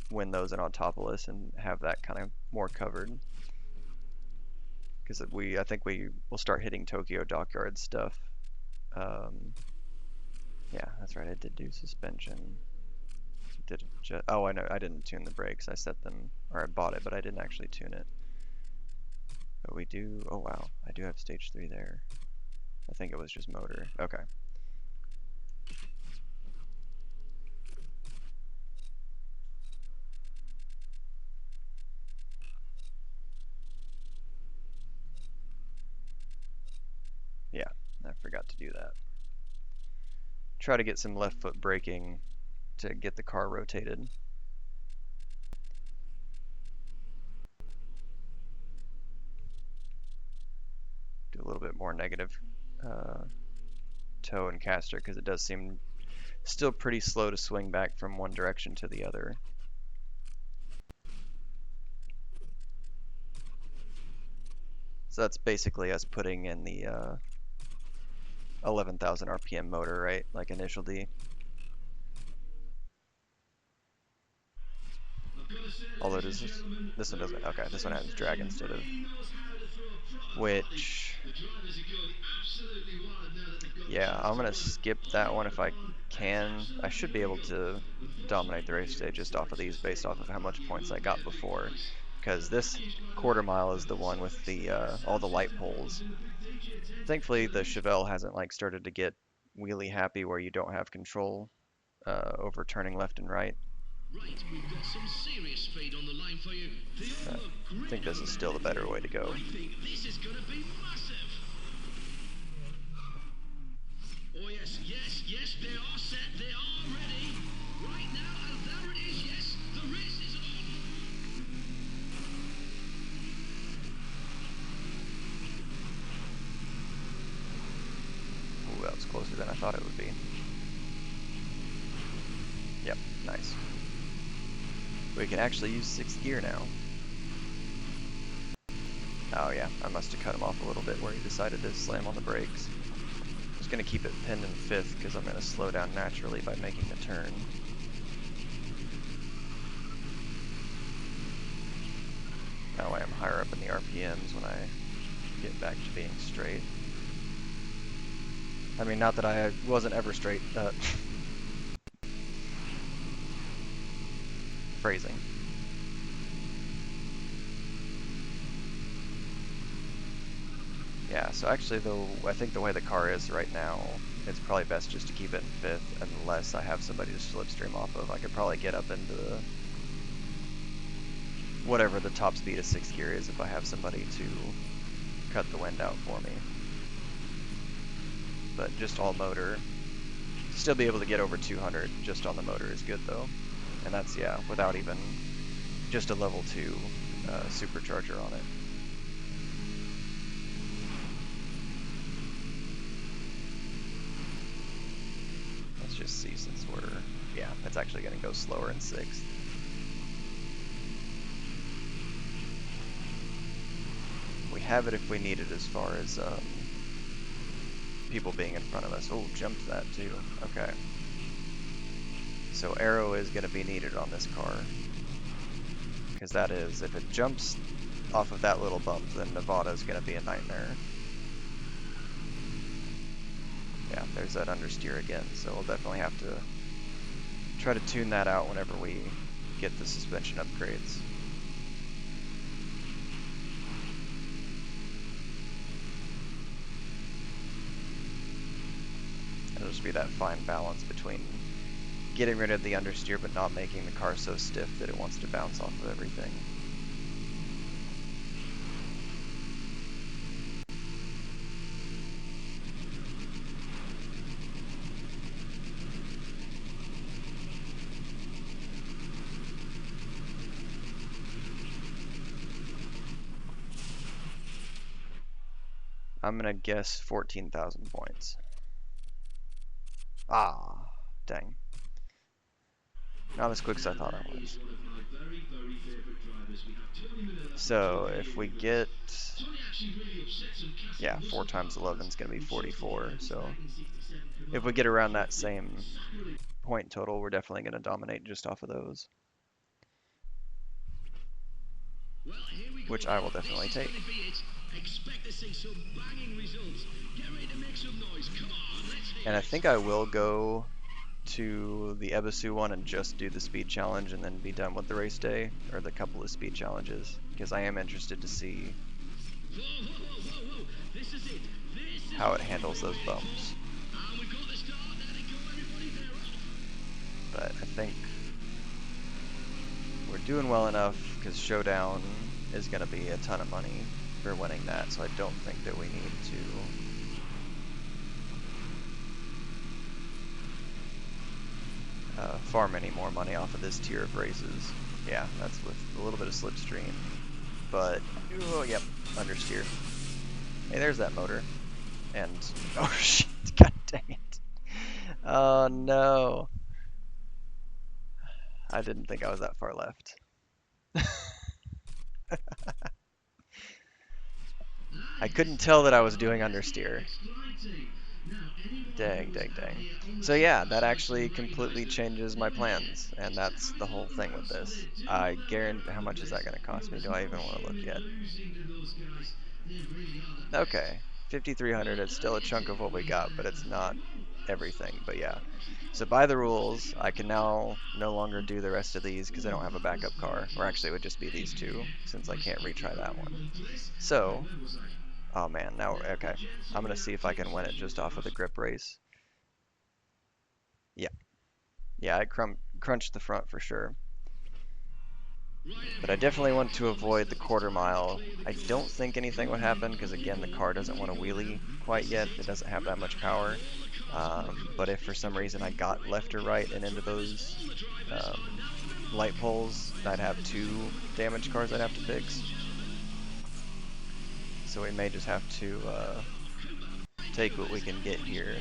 win those in Autopolis and have that kind of more covered. Because I think we will start hitting Tokyo Dockyard stuff. Um, yeah, that's right. I did do suspension. Oh, I know. I didn't tune the brakes. I set them, or I bought it, but I didn't actually tune it. But we do. Oh wow, I do have stage 3 there. I think it was just motor. Okay. Yeah, I forgot to do that. Try to get some left foot braking to get the car rotated. Do a little bit more negative uh, toe and caster because it does seem still pretty slow to swing back from one direction to the other. So that's basically us putting in the 11,000 RPM motor, right? Like initial D. I've got to say, Although ladies and does gentlemen, this one the doesn't. Okay, this one racing has drag station instead of really knows how to throw a proper party. which. The drivers are going absolutely wild now that they've got the Yeah, chance I'm to gonna run skip on that the one if I autobahn, and it's can. I absolutely should be able legal. to dominate the Unfortunately, race today just off of these based off of how much you points will I pay got a big before. price. Because The this package, by the way, quarter mile is will the one also with the extend the all sound the light system involved poles. in the big DJ tent. Thankfully, So the these Chevelle hasn't like started to get wheelie happy where you don't have control over turning left and right. Right, we've got some serious speed on the line for you. They all But look I great think this out is there, still the don't better they? way to go. I think this is going to be massive. Oh yes, yes, yes, they are set, they are ready. Right now, and there it is, yes, the race is on. Ooh, that was closer than I thought it would be. Yep, nice. We can actually use 6th gear now. Oh yeah, I must have cut him off a little bit where he decided to slam on the brakes. Just going to keep it pinned in 5th because I'm going to slow down naturally by making the turn. That way I'm higher up in the RPMs when I get back to being straight. I mean, not that I wasn't ever straight. Phrasing. Yeah, so actually though, I think the way the car is right now, it's probably best just to keep it in 5th unless I have somebody to slipstream off of. I could probably get up into whatever the top speed of 6th gear is if I have somebody to cut the wind out for me. But just all motor. Still be able to get over 200 just on the motor is good though. And that's, yeah, without even just a level 2 supercharger on it. Let's just see since we're, yeah, it's actually going to go slower in 6th. We have it if we need it as far as people being in front of us. Oh, jumped that too. Okay. So arrow is going to be needed on this car. Because that is, if it jumps off of that little bump, then Nevada is going to be a nightmare. Yeah, there's that understeer again, so we'll definitely have to try to tune that out whenever we get the suspension upgrades. It'll just be that fine balance between getting rid of the understeer but not making the car so stiff that it wants to bounce off of everything. I'm gonna guess 14,000 points. Ah, dang. Not as quick as I thought I was. So if we get, yeah, 4 times 11 is gonna be 44. So if we get around that same point total, we're definitely gonna dominate just off of those, Well, here we go which I now. will definitely This is take. going to be it. Expect to see some banging results. Get ready to make some noise. Come on, let's And hear I it. think I will go to the Ebisu one and just do the speed challenge and then be done with the race day, or the couple of speed challenges, because I am interested to see Whoa, whoa, whoa, whoa, whoa. This is it. This is how it what we've handles been those waiting for. bumps. And we've got the start. There they go, everybody. They're off. But I think we're doing well enough because Showdown is going to be a ton of money for winning that, so I don't think that we need to farm any more money off of this tier of races. Yeah, that's with a little bit of slipstream, but, oh, yep, understeer. Hey, there's that motor. And, oh shit, god dang it. Oh no. I didn't think I was that far left. I couldn't tell that I was doing understeer. Dang, dang, dang. So yeah, that actually completely changes my plans, and that's the whole thing with this. I guarantee, how much is that going to cost me? Do I even want to look yet? Okay, 5,300 is still a chunk of what we got, but it's not everything. But yeah, so by the rules, I can now no longer do the rest of these because I don't have a backup car, or actually it would just be these two since I can't retry that one. So, oh man, now, okay, I'm gonna see if I can win it just off of the grip race. Yeah, yeah, I crunched the front for sure. But I definitely want to avoid the quarter mile. I don't think anything would happen because again, the car doesn't want to wheelie quite yet. It doesn't have that much power. But if for some reason I got left or right and into those light poles, I'd have 2 damaged cars I'd have to fix. So we may just have to take what we can get here.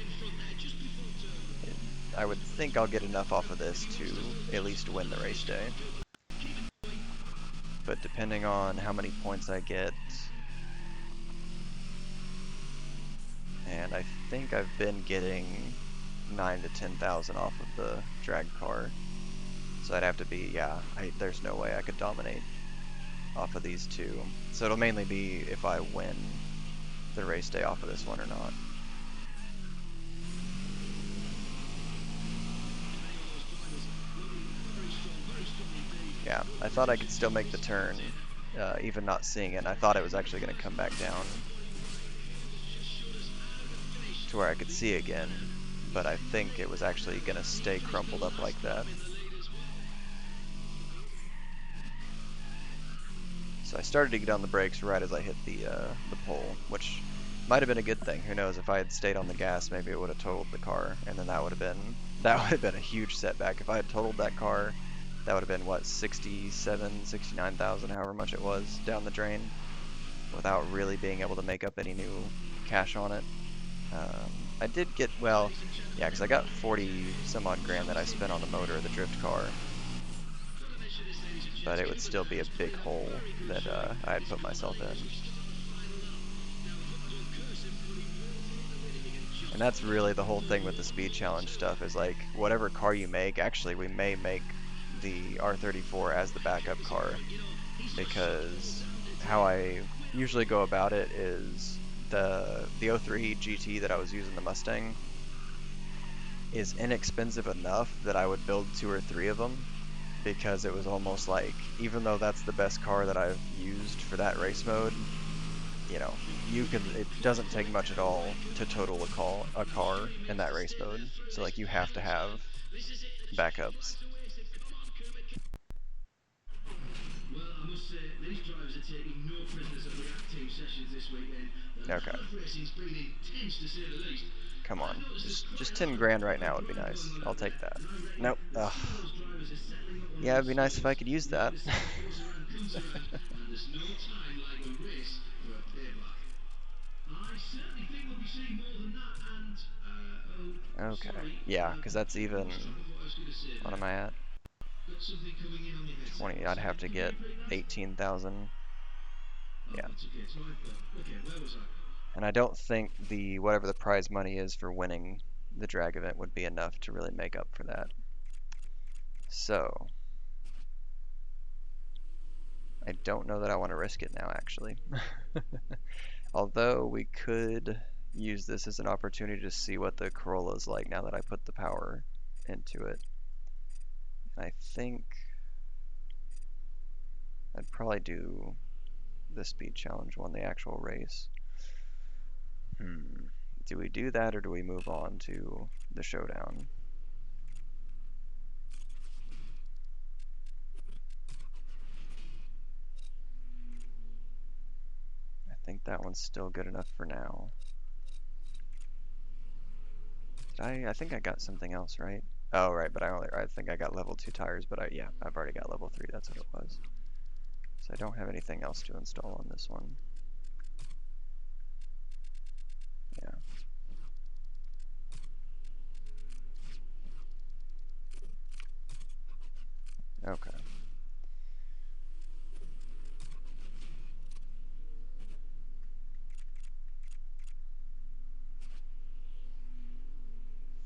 I would think I'll get enough off of this to at least win the race day. But depending on how many points I get, and I think I've been getting 9 to 10,000 off of the drag car. So I'd have to be, yeah, there's no way I could dominate off of these two. So it'll mainly be if I win the race day off of this one or not. Yeah, I thought I could still make the turn, even not seeing it. I thought it was actually going to come back down to where I could see again, but I think it was actually going to stay crumpled up like that. So I started to get on the brakes right as I hit the pole, which might have been a good thing. Who knows? If I had stayed on the gas, maybe it would have totaled the car, and then that would have been a huge setback. If I had totaled that car, that would have been what, 67, 69,000, however much it was, down the drain, without really being able to make up any new cash on it. I did get, well, yeah, because I got 40 some odd grand that I spent on the motor of the drift car, but it would still be a big hole that I had put myself in. And that's really the whole thing with the speed challenge stuff is like whatever car you make, actually we may make the R34 as the backup car because how I usually go about it is the '03 GT that I was using, the Mustang, is inexpensive enough that I would build two or three of them because it was almost like even though that's the best car that I've used for that race mode, it doesn't take much at all to total a car in that race mode. So like you have to have backups. Well, I must say, these drivers are taking no prisoners at the active sessions this weekend. The Okay, turf racing's been intense to say the least. come I've on. noticed a Just quite 10 large grand right gap now would be drivers on nice. the I'll line, take that. and I reckon Nope. that Ugh. some of those drivers are settling up on Yeah, their it'd be nice if I skills. could use We're that. going to see the closer round comes around, and there's no time like the race for a payback. I certainly think we'll be seeing more than that, and, oh, Okay. sorry, Yeah, because that's I've lost track even, of what I was going to say what there. am I at? Got something coming in on your headset. 20. One I'd have second, to can you get repeat that? 18,000. Oh, Yeah. that's okay. So I've got. Okay, where was I? And I don't think whatever the prize money is for winning the drag event would be enough to really make up for that. So, I don't know that I want to risk it now, actually. Although we could use this as an opportunity to see what the Corolla is like now that I put the power into it. I think I'd probably do the speed challenge one, the actual race. Hmm. Do we do that or do we move on to the showdown? I think that one's still good enough for now. I think I got something else, right? Oh, right, but I think I got level 2 tires, but yeah, I've already got level 3, that's what it was. So I don't have anything else to install on this one. Yeah, okay.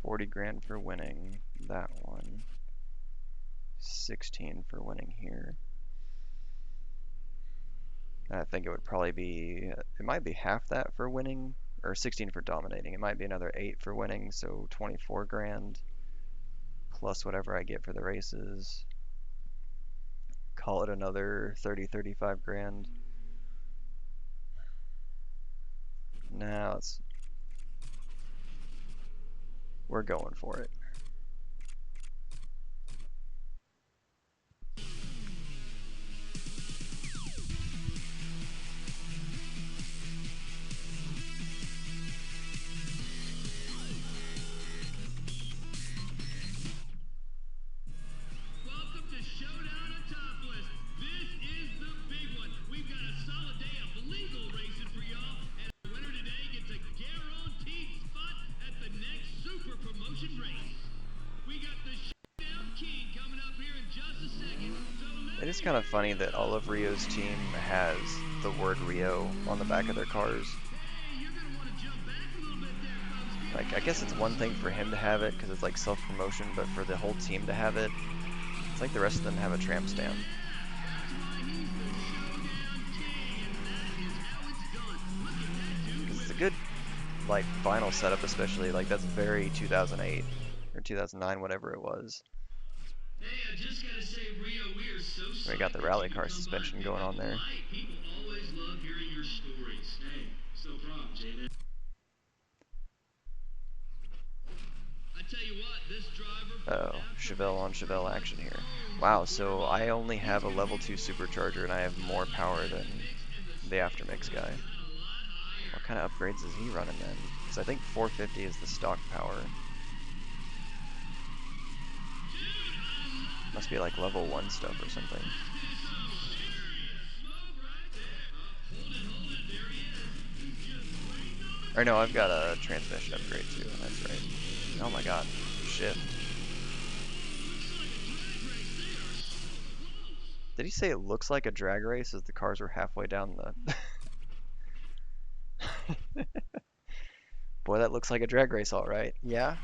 40 grand for winning that one. 16 for winning here. I think it would probably be, it might be half that for winning, or 16 for dominating. It might be another 8 for winning, so 24 grand plus whatever I get for the races. Call it another 30, 35 grand. Now we're going for it. Welcome to Showdown on Topless. This is the big one. We've got a solid day of legal racing for y'all, and the winner today gets a guaranteed spot at the next super promotion race. We got the Showdown King coming up here in just a second. So It let's is get kind of ready funny to that all of rumble. Rio's team has the word Rio on the back of their cars. Hey, you're gonna want to jump back a little bit there, folks. Get Like, I ready guess for it's a one thing for super him to have it because it's like self-promotion, but for the whole team to have it, it's like the rest of them have a tramp stamp. That's why he's the Showdown King, and that is how it's done. Look at that dude Because it's a whip. good, like, vinyl setup, especially. Like, that's very 2008 or 2009, whatever it was. Hey, I just gotta say, Rio, we are so We got psyched the that rally you could car come by and suspension pick going up on the there. light. People always love hearing your stories. Hey, it's no problem, J-Man. I tell you what, this driver Oh, Chevelle on Chevelle action here. Wow, so I only have a level 2 supercharger and I have more power than the Aftermix guy. What kind of upgrades is he running then? Because I think 450 is the stock power. Must be like level 1 stuff or something. Or no, I've got a transmission upgrade too, that's right. Oh my god, shift. Did he say it looks like a drag race as the cars were halfway down the... Boy, that looks like a drag race, all right. Yeah,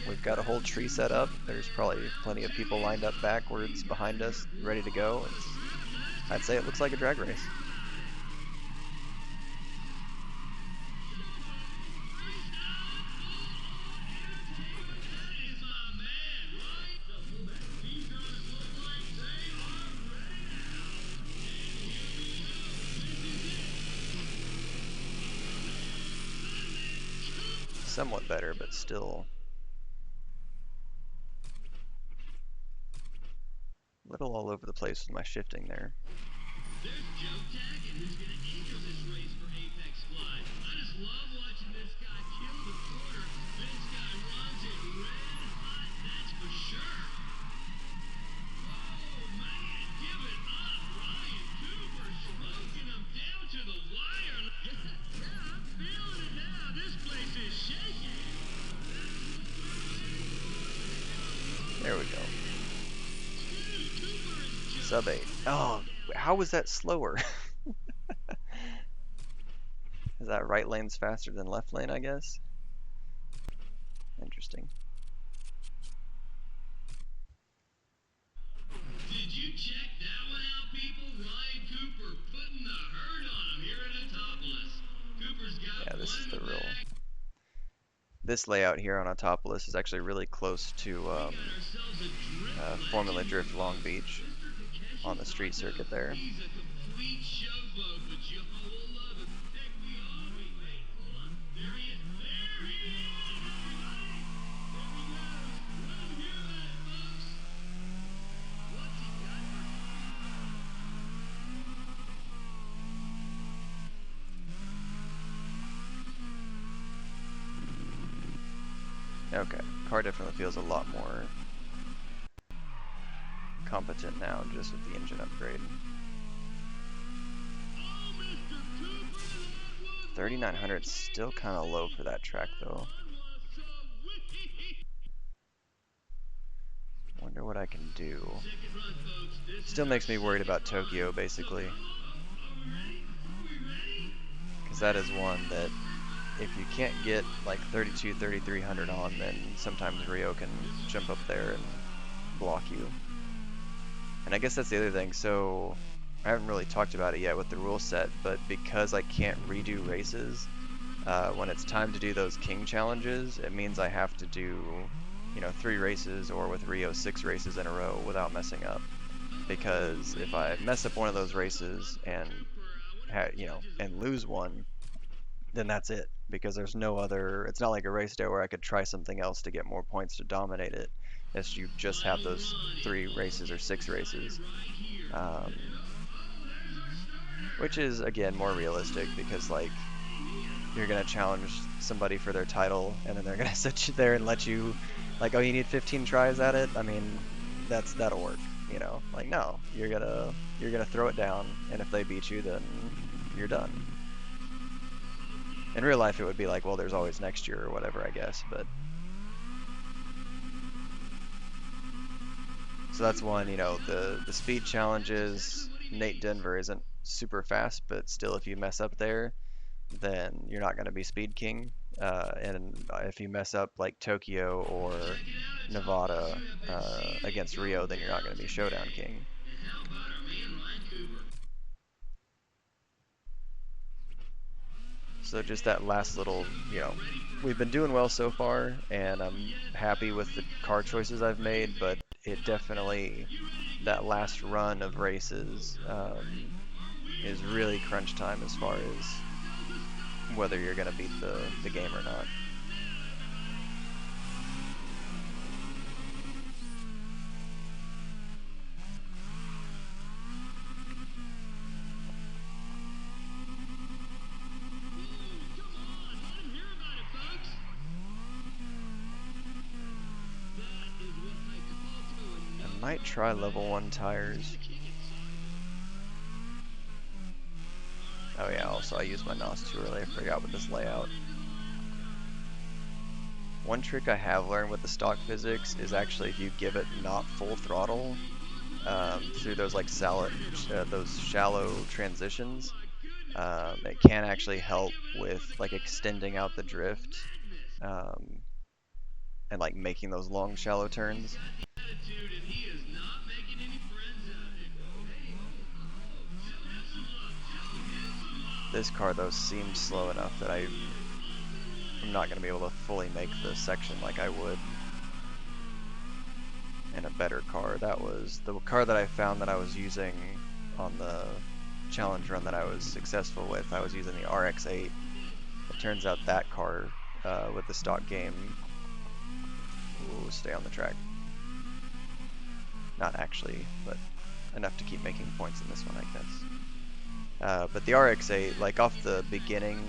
we've got a whole tree set up. There's probably plenty of people lined up backwards behind us, ready to go. I'd say it looks like a drag race. Somewhat better, but still a little all over the place with my shifting there. There's Joe Taggett, who's going to anchor this race for Apex Fly. I just love watching this guy kill the quarter. This guy runs it red hot, that's for sure. Oh, man, give it up. Ryan Cooper smoking him down to the wire. Yeah, I'm feeling it now. This place is shaking. There we go. Sub 8. Oh, how was that slower? Is that right lane's faster than left lane, I guess? Interesting. Did you check that one out, people? Ryan Cooper putting the hurt on him here at Autopolis. Cooper's got Yeah, this one is in the the real... bag. This layout here on Autopolis is actually really close to We got ourselves a drift Formula legend Drift here. Long Beach Mr. on Takeshi the street Sato. circuit there. He's a complete showboat, but y'all will love him. Heck, we all. Wait, hold on. There he is. There he is, everybody. There he goes. We'll hear that, folks. What's he got for... Okay, car definitely feels a lot more competent now just with the engine upgrade. Oh, Mr. Cooper, that was 3,900 is still kind of low for that track though. Wonder what I can do. Still makes me worried about Tokyo basically. Because that is one that if you can't get like 32, 3,300 on, then sometimes Rio can jump up there and block you. And I guess that's the other thing. So I haven't really talked about it yet with the rule set, but because I can't redo races, when it's time to do those King challenges, it means I have to do, 3 races, or with Rio 6 races in a row without messing up. Because if I mess up one of those races and and lose one, then that's it. Because there's no other. It's not like a race day where I could try something else to get more points to dominate it. It's you just have those 3 races or 6 races. Um, which is again more realistic because like you're gonna challenge somebody for their title and then they're gonna sit you there and let you like, oh, you need 15 tries at it. I mean, that'll work, like no, you're gonna throw it down, and if they beat you, then you're done. In real life it would be like, well, there's always next year or whatever, I guess. But so that's one. The speed challenges, Nate Denver isn't super fast, but still if you mess up there, then you're not going to be Speed King. And if you mess up like Tokyo or Nevada against Rio, then you're not going to be Showdown King. So just that last little, we've been doing well so far, and I'm happy with the car choices I've made, but it definitely, that last run of races is really crunch time as far as whether you're going to beat the game or not. might try level 1 tires. Oh yeah, also I used my NOS too early. I forgot with this layout. One trick I have learned with the stock physics is actually if you give it not full throttle through those like those shallow transitions, it can actually help with like extending out the drift um, and like making those long shallow turns. Attitude, and he is not making any friends out here. Hey, show him some love. Show him some love. This car though seems slow enough that I'm not going to be able to fully make the section like I would in a better car. That was the car that I found that I was using on the challenge run that I was successful with. I was using the RX-8. It turns out that car with the stock game will stay on the track. Not actually, but enough to keep making points in this one, I guess. But the RX-8, like off the beginning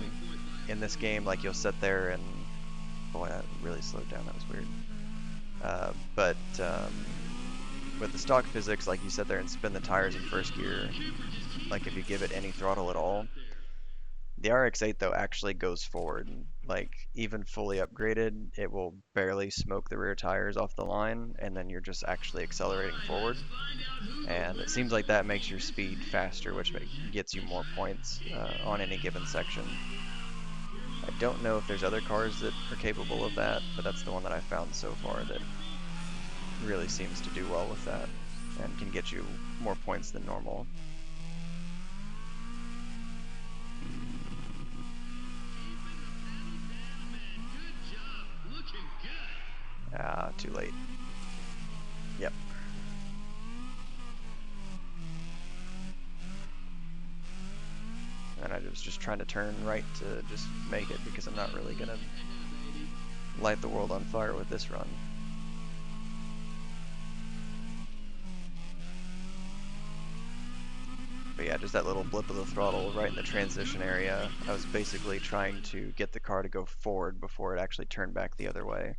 in this game, like you'll sit there and boy, that really slowed down. That was weird. But with the stock physics, like you sit there and spin the tires in first gear, like if you give it any throttle at all. The RX-8 though actually goes forward. Like even fully upgraded, it will barely smoke the rear tires off the line, and then you're just actually accelerating forward. And it seems like that makes your speed faster, which gets you more points on any given section. I don't know if there's other cars that are capable of that, but that's the one that I found so far that really seems to do well with that and can get you more points than normal. Ah, too late. Yep. And I was just trying to turn right to just make it because I'm not really gonna light the world on fire with this run. But yeah, just that little blip of the throttle right in the transition area. I was basically trying to get the car to go forward before it actually turned back the other way.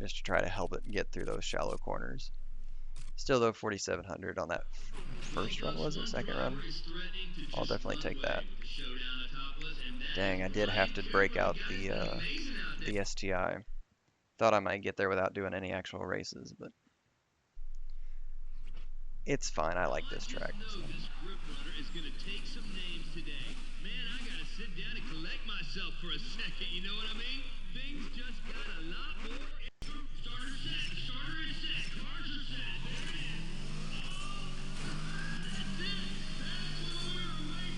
Just to try to help it get through those shallow corners. Still though, 4,700 on that first run, was it? Second run? I'll definitely take that. Dang, I did have to break out the STI. Thought I might get there without doing any actual races, but it's fine. I like this track. So. For a second, you know what I mean? Things just got a lot more. Starter set, starter set, cars are set. There it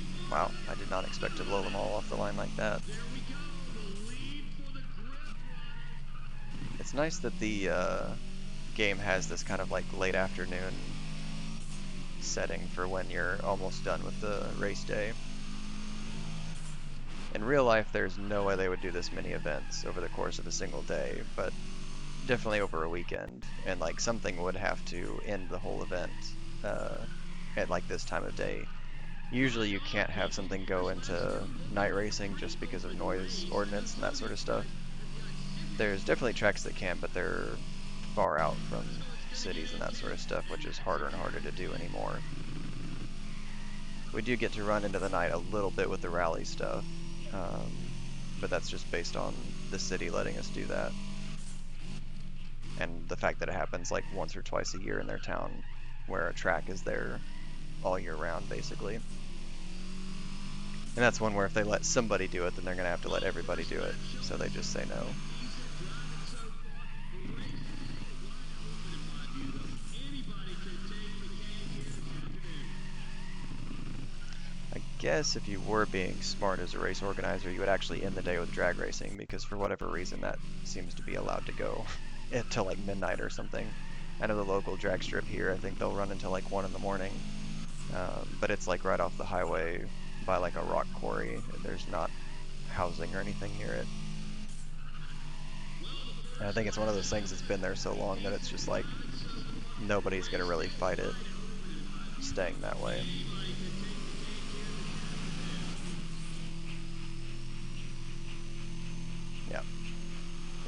is. Wow, I did not expect to blow them all off the line like that. There we go. The lead for the grip. It's nice that the game has this kind of like late afternoon setting for when you're almost done with the race day. In real life, there's no way they would do this many events over the course of a single day, but definitely over a weekend. And like something would have to end the whole event at like this time of day. Usually you can't have something go into night racing just because of noise ordinance and that sort of stuff. There's definitely tracks that can, but they're far out from cities and that sort of stuff, which is harder and harder to do anymore. We do get to run into the night a little bit with the rally stuff. But that's just based on the city letting us do that. And the fact that it happens like once or twice a year in their town, where a track is there all year round, basically. And that's one where if they let somebody do it, then they're going to have to let everybody do it. So they just say no. I guess if you were being smart as a race organizer, you would actually end the day with drag racing, because for whatever reason that seems to be allowed to go until like midnight or something. I know the local drag strip here, I think they'll run until like 1 in the morning, but it's like right off the highway by like a rock quarry. There's not housing or anything near it. And I think it's one of those things that's been there so long that it's just like nobody's gonna really fight it staying that way.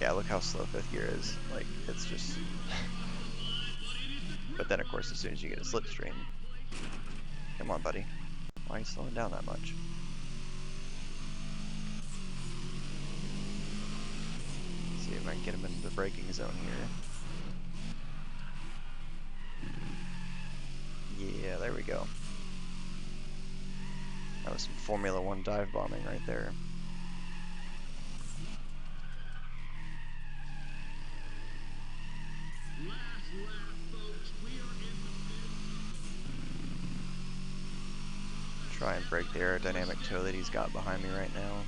Yeah, look how slow fifth gear is. Like, it's just But then, of course, as soon as you get a slipstream, come on, buddy. Why are you slowing down that much? Let's see if I can get him into the braking zone here. Yeah, there we go. That was some Formula One dive bombing right there. Try and break the aerodynamic toe that he's got behind me right now.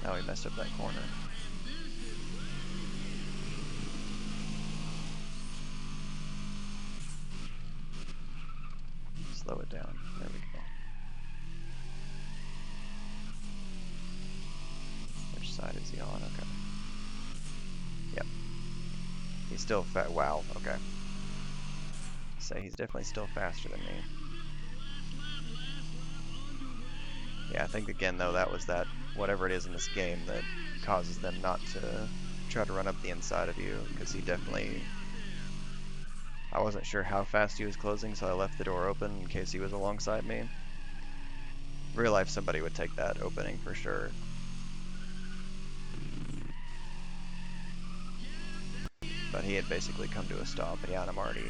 Now he messed up that corner. Slow it down. There we go. Which side is he on? Okay. Yep. He's still fat. Wow. Okay. Say he's definitely still faster than me. Yeah, I think again though that was that whatever it is in this game that causes them not to try to run up the inside of you, because he definitely, I wasn't sure how fast he was closing, so I left the door open in case he was alongside me. Real life somebody would take that opening for sure. But he had basically come to a stop. Yeah, and I'm already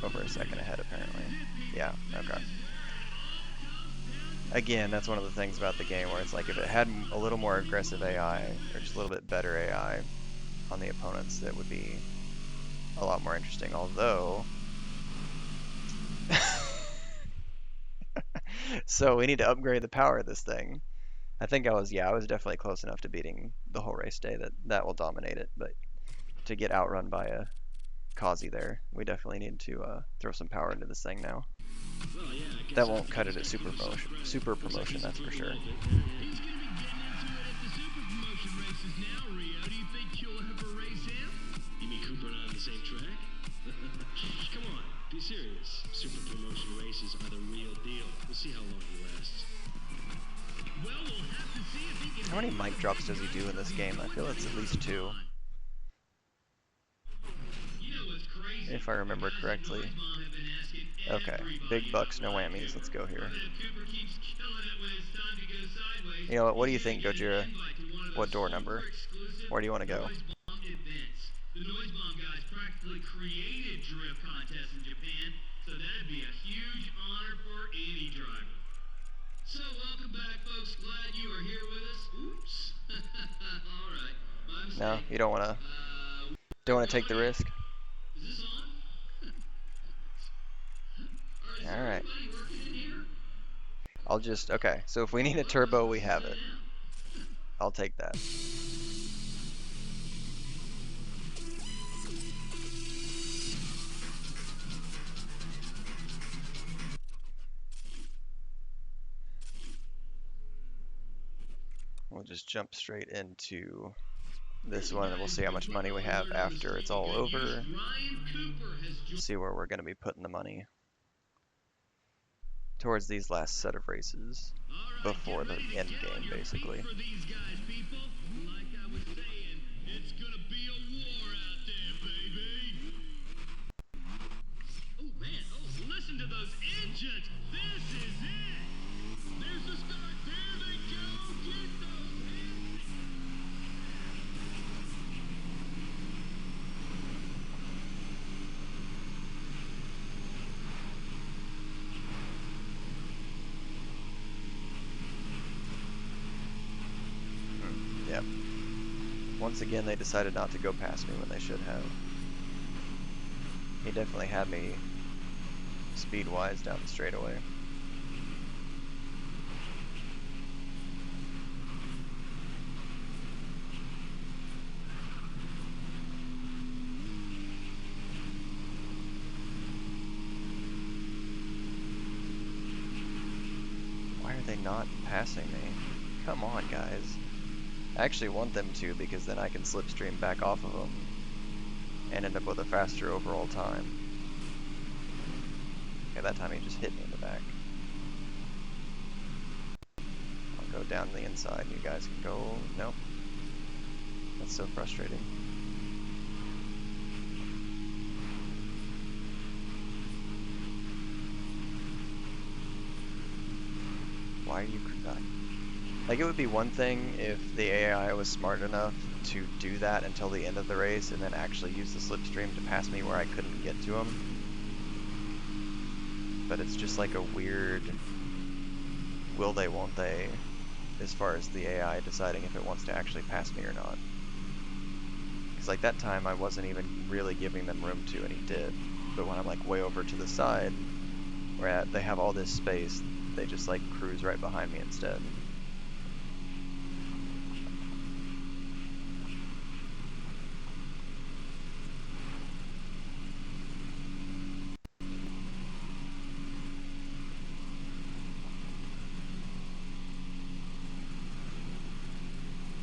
over a second ahead apparently. Yeah, okay. Again, that's one of the things about the game where it's like if it had a little more aggressive AI, or just a little bit better AI on the opponents, that would be a lot more interesting. Although, so we need to upgrade the power of this thing. I think I was definitely close enough to beating the whole race day that will dominate it. But to get outrun by a Kazi there, we definitely need to throw some power into this thing now. Well, yeah, That won't cut it at super promotion, that's for sure. He's going to be getting into it at the super promotion races now, Rio. Do you think you'll ever race him? You mean Cooper and I on the same track? Come on, be serious. Super promotion races are the real deal. We'll see how long he lasts. Well, we'll have to see if he can. How many mic drops does he do in this game? I feel it's at least 2. You know what's crazy? If I remember correctly. Okay, big bucks, no whammies. Let's go here. You know what do you think, Gojira? What door number? Where do you want to go? The Noise Bomb guys practically created drift contests in Japan, so that'd be a huge honor for any driver. So welcome back, folks. Glad you are here with us. Oops. All right. My mistake. No, you don't want to take the risk. Is this on? Is All right. everybody working in here? Okay, so if we need a turbo, we have it. I'll take that. We'll just jump straight into this one and we'll see how much money we have after it's all over. See where we're going to be putting the money towards these last set of races before the end game, basically. Listen to those engines. This is it. There's the start. There they go. Get those engines. Yep. Once again, they decided not to go past me when they should have. He definitely had me speed-wise down the straightaway. Why are they not passing me? Come on, guys. I actually want them to, because then I can slipstream back off of them and end up with a faster overall time. Okay, that time he just hit me in the back. I'll go down the inside, you guys can go... Nope. That's so frustrating. why are you... Like, it would be one thing if the AI was smart enough to do that until the end of the race and then actually use the slipstream to pass me where I couldn't get to him. But it's just like a weird will they, won't they, as far as the AI deciding if it wants to actually pass me or not. Because like that time I wasn't even really giving them room to, and he did. But when I'm like way over to the side, where they have all this space, they just like cruise right behind me instead.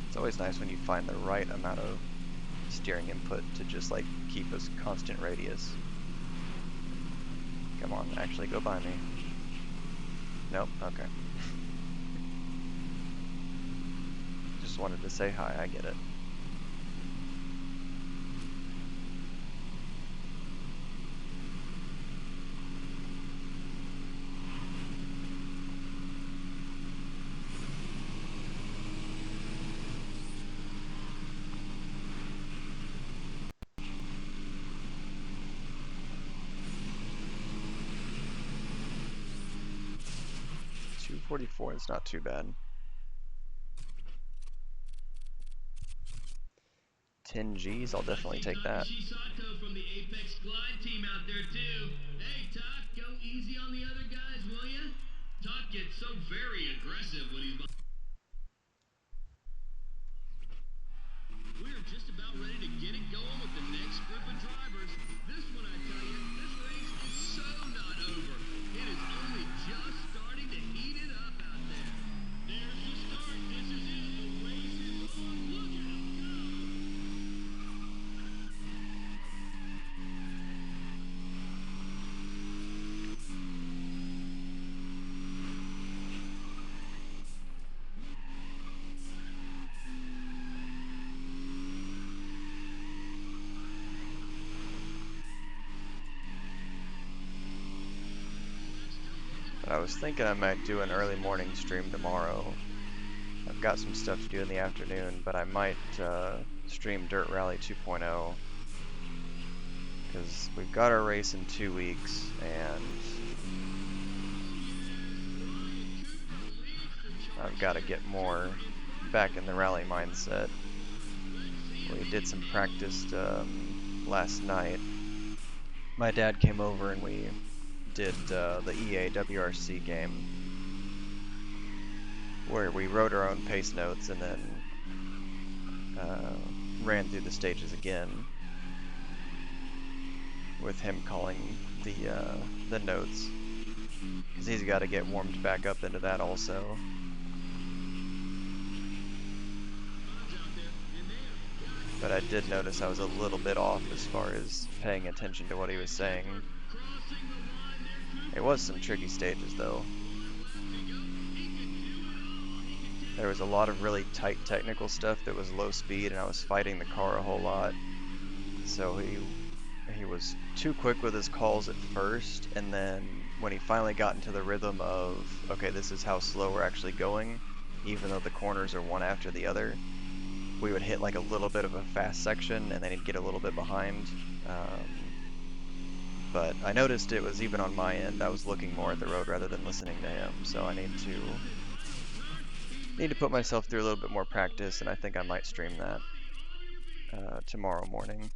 It's always nice when you find the right amount of steering input to just like keep a constant radius. Come on, actually go by me. Nope, okay. Just wanted to say hi, I get it. .244 is not too bad. 10 Gs, I'll definitely take that. From the Apex Glide team out there too. Hey, Todd, go easy on the other guys, will ya? Todd gets so very aggressive when he's... We're just about ready to get it going with the next group of drivers. This one, I tell you, this race is so not over. It is only just starting to heat it up out there. There's the start. This is it. The race is on. Look out, go! But I was thinking I might do an early morning stream tomorrow. I've got some stuff to do in the afternoon, but I might stream Dirt Rally 2.0 because we've got our race in 2 weeks, and I've got to get more back in the rally mindset. We did some practice last night. My dad came over and we did the EA WRC game, where we wrote our own pace notes and then ran through the stages again, with him calling the notes, because he's got to get warmed back up into that also. But I did notice I was a little bit off as far as paying attention to what he was saying. It was some tricky stages though. There was a lot of really tight technical stuff that was low speed, and I was fighting the car a whole lot. So he was too quick with his calls at first, and then when he finally got into the rhythm of, okay, this is how slow we're actually going, even though the corners are one after the other, we would hit like a little bit of a fast section and then he'd get a little bit behind. But I noticed it was even on my end. I was looking more at the road rather than listening to him, so I need to put myself through a little bit more practice, and I think I might stream that tomorrow morning.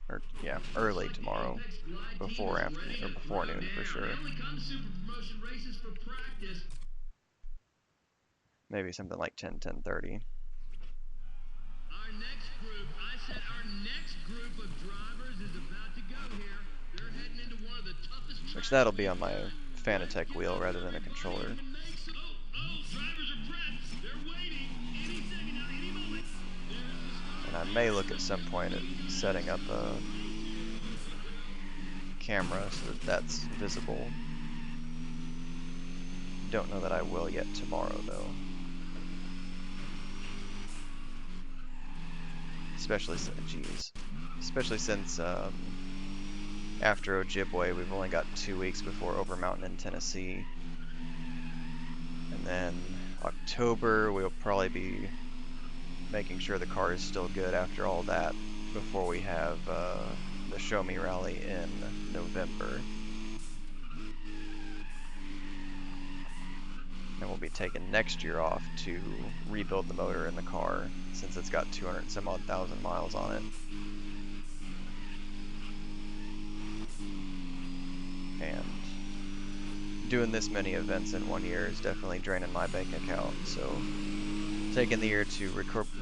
Or yeah, early tomorrow, before afternoon or before noon for sure. Maybe something like 10:30. Our next group, I said our next group of drivers is about to go here. They're heading into one of the toughest... Which that'll be on my Fanatec wheel rather than a controller. Drivers are prepped. They're waiting. Any second now, any moment. And I may look at some point at setting up a camera so that that's visible. Don't know that I will yet tomorrow though. Especially since after Ojibwe we've only got 2 weeks before Over Mountain in Tennessee, then October, we'll probably be making sure the car is still good after all that before we have the Show Me Rally in November. And we'll be taking next year off to rebuild the motor in the car since it's got 200 and some odd thousand miles on it. And doing this many events in 1 year is definitely draining my bank account. So taking the year to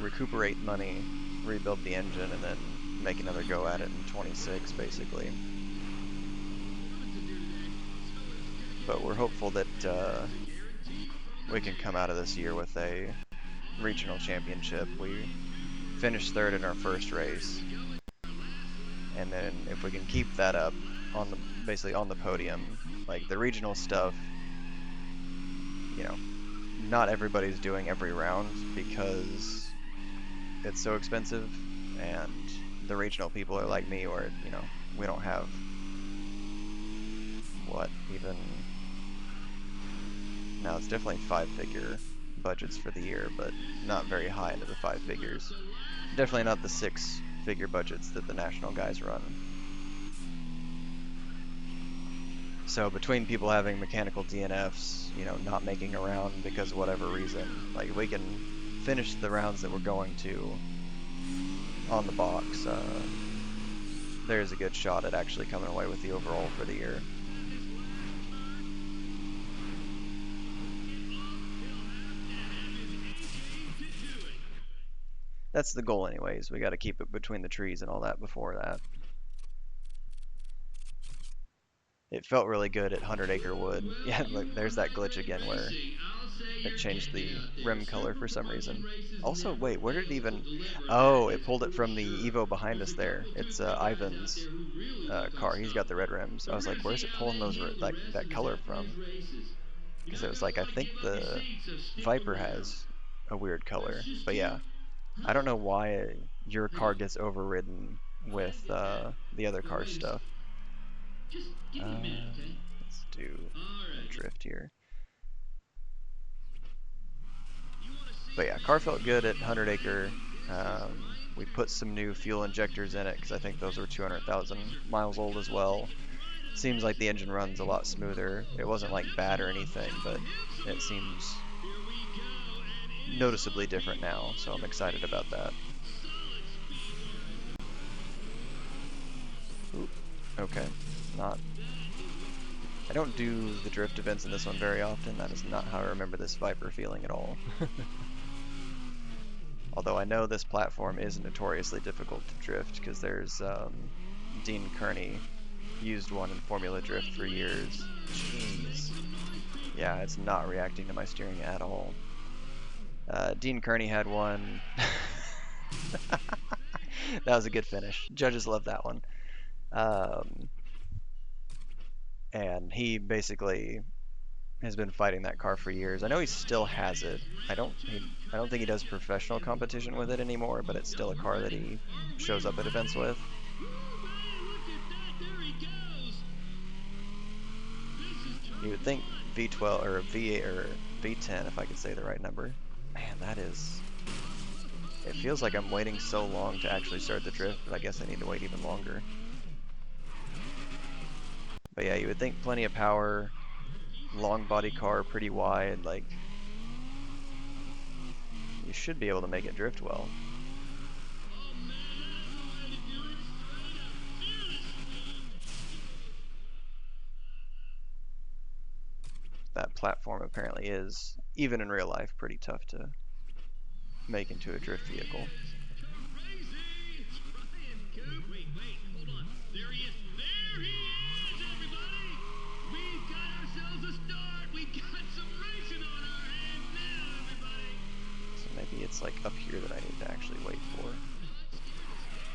recuperate money, rebuild the engine, and then make another go at it in 26 basically. But we're hopeful that we can come out of this year with a regional championship. We finished third in our first race, and then if we can keep that up on the basically on the podium, like the regional stuff, you know, not everybody's doing every round because it's so expensive, and the regional people are like me, where we don't have what even now. It's definitely five-figure budgets for the year, but not very high into the five figures. Definitely not the six-figure budgets that the national guys run. So between people having mechanical DNFs, not making a round because of whatever reason, like we can finish the rounds that we're going to on the box. There's a good shot at actually coming away with the overall for the year. That's the goal anyways. We got to keep it between the trees and all that before that. It felt really good at 100 Acre Wood. Yeah, look, there's that glitch again where it changed the rim color for some reason. Also, wait, where did it even... Oh, it pulled it from the Evo behind us there. It's Ivan's car. He's got the red rims. I was like, where's it pulling those that color from? Because it was like, I think the Viper has a weird color. But yeah, I don't know why your car gets overridden with the other car stuff. Just give me a minute, okay? Let's do a drift here. But yeah, car felt good at 100 Acre. We put some new fuel injectors in it because I think those were 200,000 miles old as well. Seems like the engine runs a lot smoother. It wasn't like bad or anything, but it seems noticeably different now, so I'm excited about that. Oop, okay, not. I don't do the drift events in this one very often. That is not how I remember this Viper feeling at all. Although I know this platform is notoriously difficult to drift because there's Dean Kearney used one in Formula Drift for years. Jeez. Yeah, it's not reacting to my steering at all. Dean Kearney had one. That was a good finish. Judges love that one. Um, and he basically has been fighting that car for years. I know he still has it. I don't think he does professional competition with it anymore, but it's still a car that he shows up at events with. You would think V12 or V8 or V10, if I could say the right number. Man, that is. It feels like I'm waiting so long to actually start the drift, but I guess I need to wait even longer. But yeah, you would think plenty of power, long body car, pretty wide, like you should be able to make it drift well. That platform apparently is, even in real life, pretty tough to make into a drift vehicle. So maybe it's like up here that I need to actually wait for.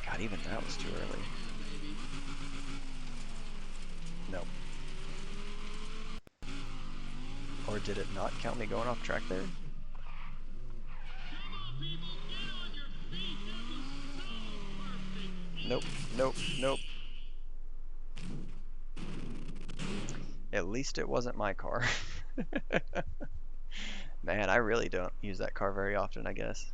God, even that was too early. No. Or did it not count me going off track there? Nope, nope, nope. At least it wasn't my car. Man, I really don't use that car very often, I guess.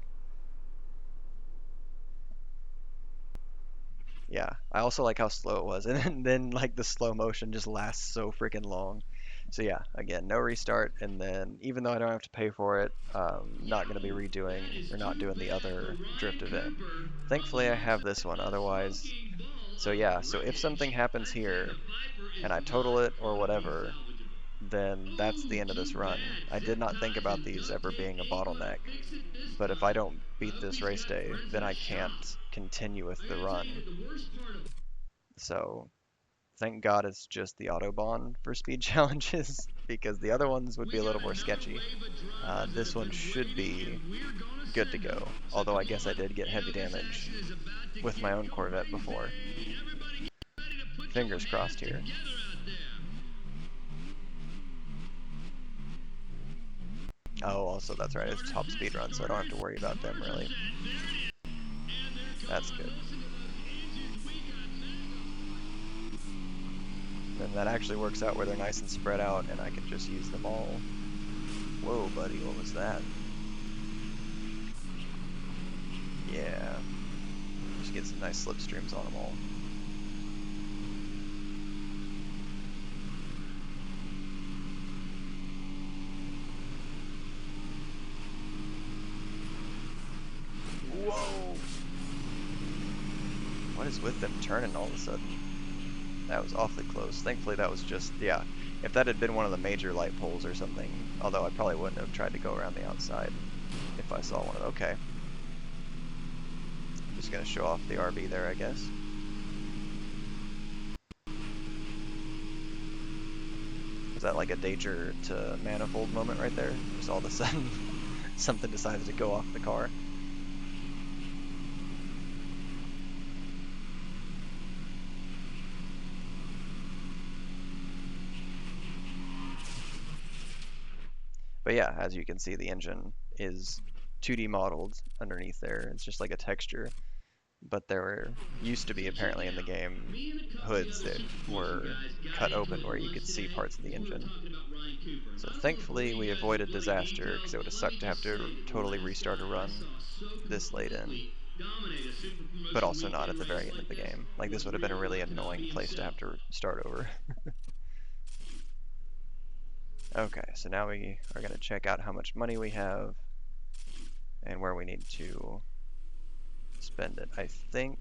Yeah, I also like how slow it was, and then like the slow motion just lasts so freaking long. So yeah, again, no restart, and then even though I don't have to pay for it, not gonna be Yo, that redoing is or not too doing the bad for other drift Ryan event. Cooper. A Thankfully, I have massive this one. Otherwise, fucking ball so of yeah, so if something wreckage. happens I'd say here the Viper is and I not total it or gonna be whatever, salvageable. then that's the Oh, end of too this run. bad. I did Zip not think ties about and these duct ever tape being a ain't gonna bottleneck, fix it this but if I time. don't I beat hope this he's race got day, friends then in the I can't shop. continue with I the gotta tell run. you, the worst part of So thank God it's just the Autobahn for speed challenges because the other ones would we be a got little more another sketchy. wave of drivers that This have one been should waiting, be and we're gonna good to send them. go, So although I come guess I on, did get you heavy know this damage action is about to with get my own Corvette before. crazy. Everybody get ready to put your Fingers hands crossed here. together out there. Oh, also that's right, it's Starters top speed set, run, so I don't have to starters, worry about them starters are really. set. There it is. And they're That's gone. good. Listen to those engines. We got mega. Then that actually works out where they're nice and spread out and I can just use them all. Whoa, buddy, what was that? Yeah, just get some nice slipstreams on them all. Whoa! What is with them turning all of a sudden? That was awfully close. Thankfully that was just, yeah, if that had been one of the major light poles or something, although I probably wouldn't have tried to go around the outside if I saw one of them. Okay, just gonna show off the RB there, I guess. Was that like a Danger to Manifold moment right there? Just all of a sudden something decided to go off the car. But yeah, as you can see, the engine is 2D modeled underneath there. It's just like a texture. But there used to be So check it apparently in the out. game Me and a couple of the hoods other that Supercruiser were guys got cut into open it where you could once see today. parts of the We were engine. talking about Ryan Cooper. So I was gonna bore thankfully you we guys with avoided all the disaster because details, it would but have let me sucked to have just say to that when totally I restart a saw it, I run saw so this late in, completely dominate a super but promotion also not at weekend the race very end of like the this game. Like this was would have been a real really luck not annoying being place to have himself. to start over. Okay, so now we are going to check out how much money we have and where we need to spend it. I think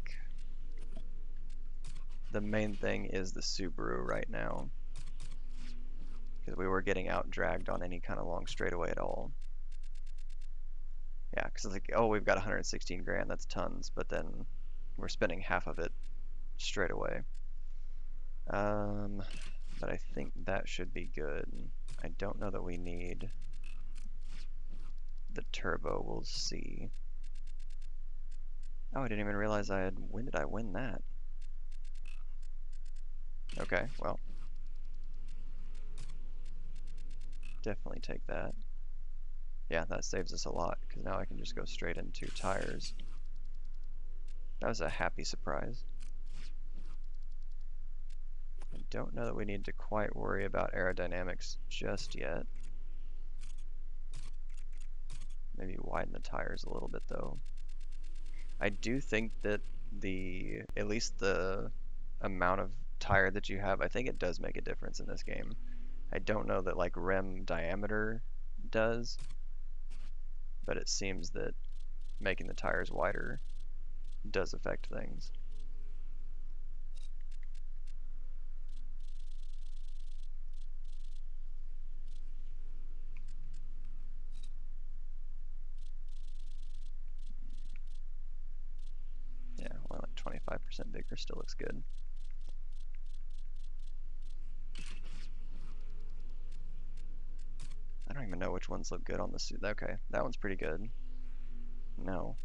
the main thing is the Subaru right now because we were getting out dragged on any kind of long straightaway at all. Yeah, because it's like, oh, we've got 116 grand, that's tons, but then we're spending half of it straight away. But I think that should be good. I don't know that we need the turbo, we'll see. Oh, I didn't even realize I had, when did I win that? Okay, well, definitely take that. Yeah, that saves us a lot, because now I can just go straight into tires. That was a happy surprise. I don't know that we need to quite worry about aerodynamics just yet. Maybe widen the tires a little bit though. I do think that at least the amount of tire that you have, I think it does make a difference in this game. I don't know that like rim diameter does, but it seems that making the tires wider does affect things. Yeah, only like 25% bigger still looks good. I don't even know which ones look good on the suit. Okay, that one's pretty good. No,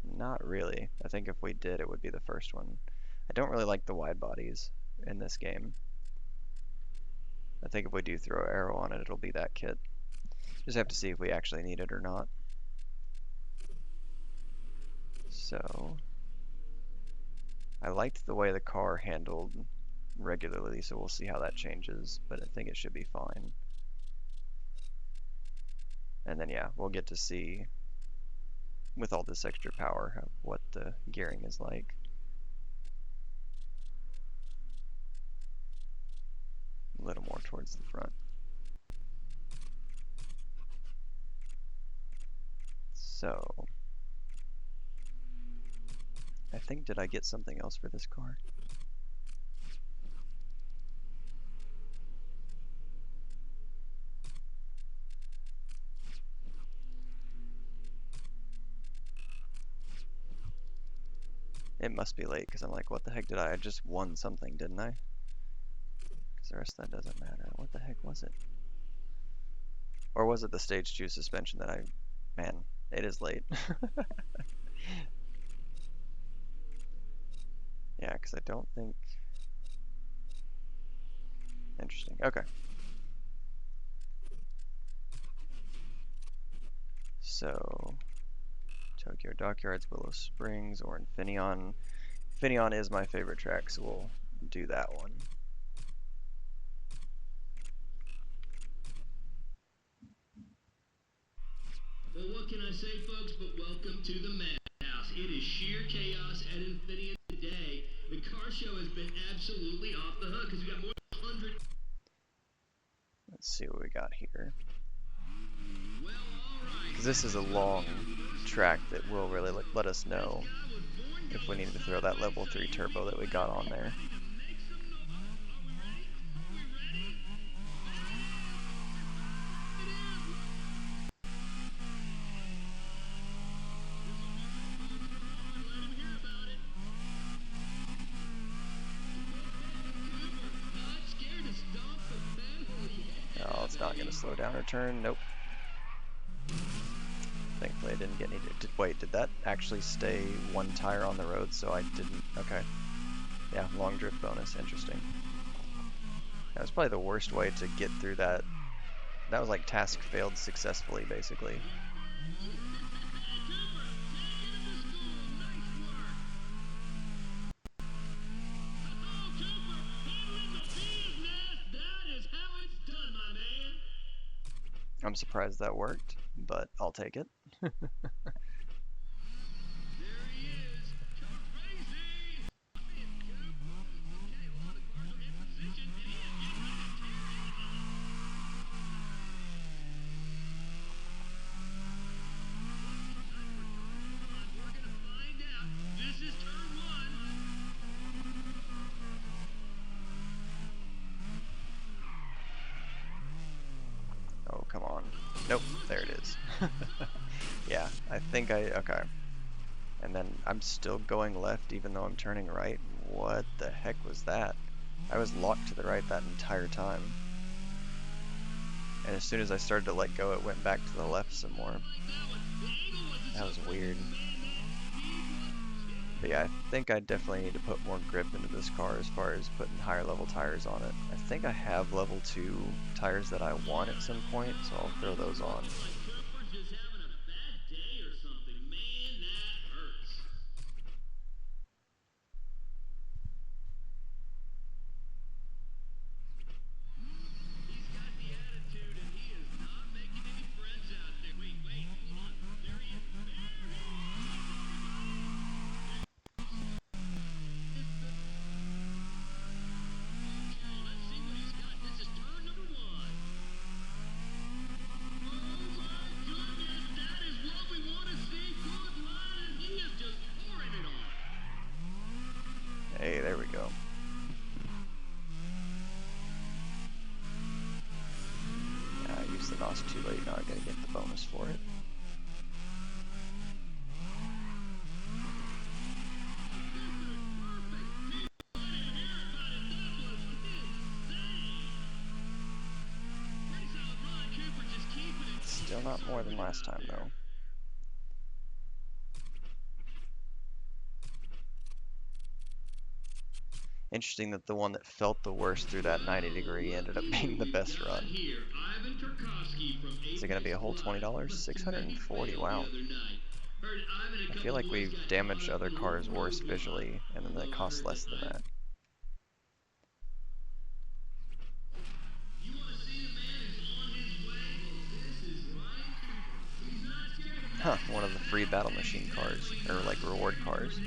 not really. I think if we did, it would be the first one. I don't really like the wide bodies in this game. I think if we do throw aero on it, it'll be that kit. Just have to see if we actually need it or not. So, I liked the way the car handled regularly, so we'll see how that changes, but I think it should be fine. And then yeah, we'll get to see with all this extra power what the gearing is like. A little more towards the front. So I think, did I get something else for this car? It must be late because I'm like, what the heck did I just won something, didn't I? Because the rest of that doesn't matter. What the heck was it? Or was it the stage 2 suspension that man, it is late. Yeah, because I don't think, interesting. Okay. So, Tokyo Dockyards, Willow Springs, or Infineon. Infineon is my favorite track, so we'll do that one. Well, what can I say, folks, but welcome to the madhouse. It is sheer chaos at Infineon today. The car show has been absolutely off the hook because we got more than 100. Let's see what we got here. Well, all right. Because this is a long track that will really let us know if we need to throw that level 3 turbo that we got on there. Oh, it's not going to slow down or turn. Nope. Thankfully I didn't get any. Wait, did that actually stay one tire on the road so I didn't? Okay. Yeah, long drift bonus. Interesting. That was probably the worst way to get through that. That was like task failed successfully, basically. I'm surprised that worked, but I'll take it. Oh, come on. Nope, there it is. Yeah, I think okay. And then I'm still going left even though I'm turning right. What the heck was that? I was locked to the right that entire time. And as soon as I started to let go, it went back to the left some more. That was weird. But yeah, I think I definitely need to put more grip into this car as far as putting higher level tires on it. I think I have level 2 tires that I want at some point, so I'll throw those on. Hey, there we go. Yeah, I used the NOS too late, now I gotta get the bonus for it. Still not more than last time though. Interesting that the one that felt the worst through that 90-degree ended up being the best run. Is it going to be a whole $20? 640, wow. I feel like we've damaged other cars worse visually, and then they cost less than that. Huh, one of the free battle machine cars, or like reward cars,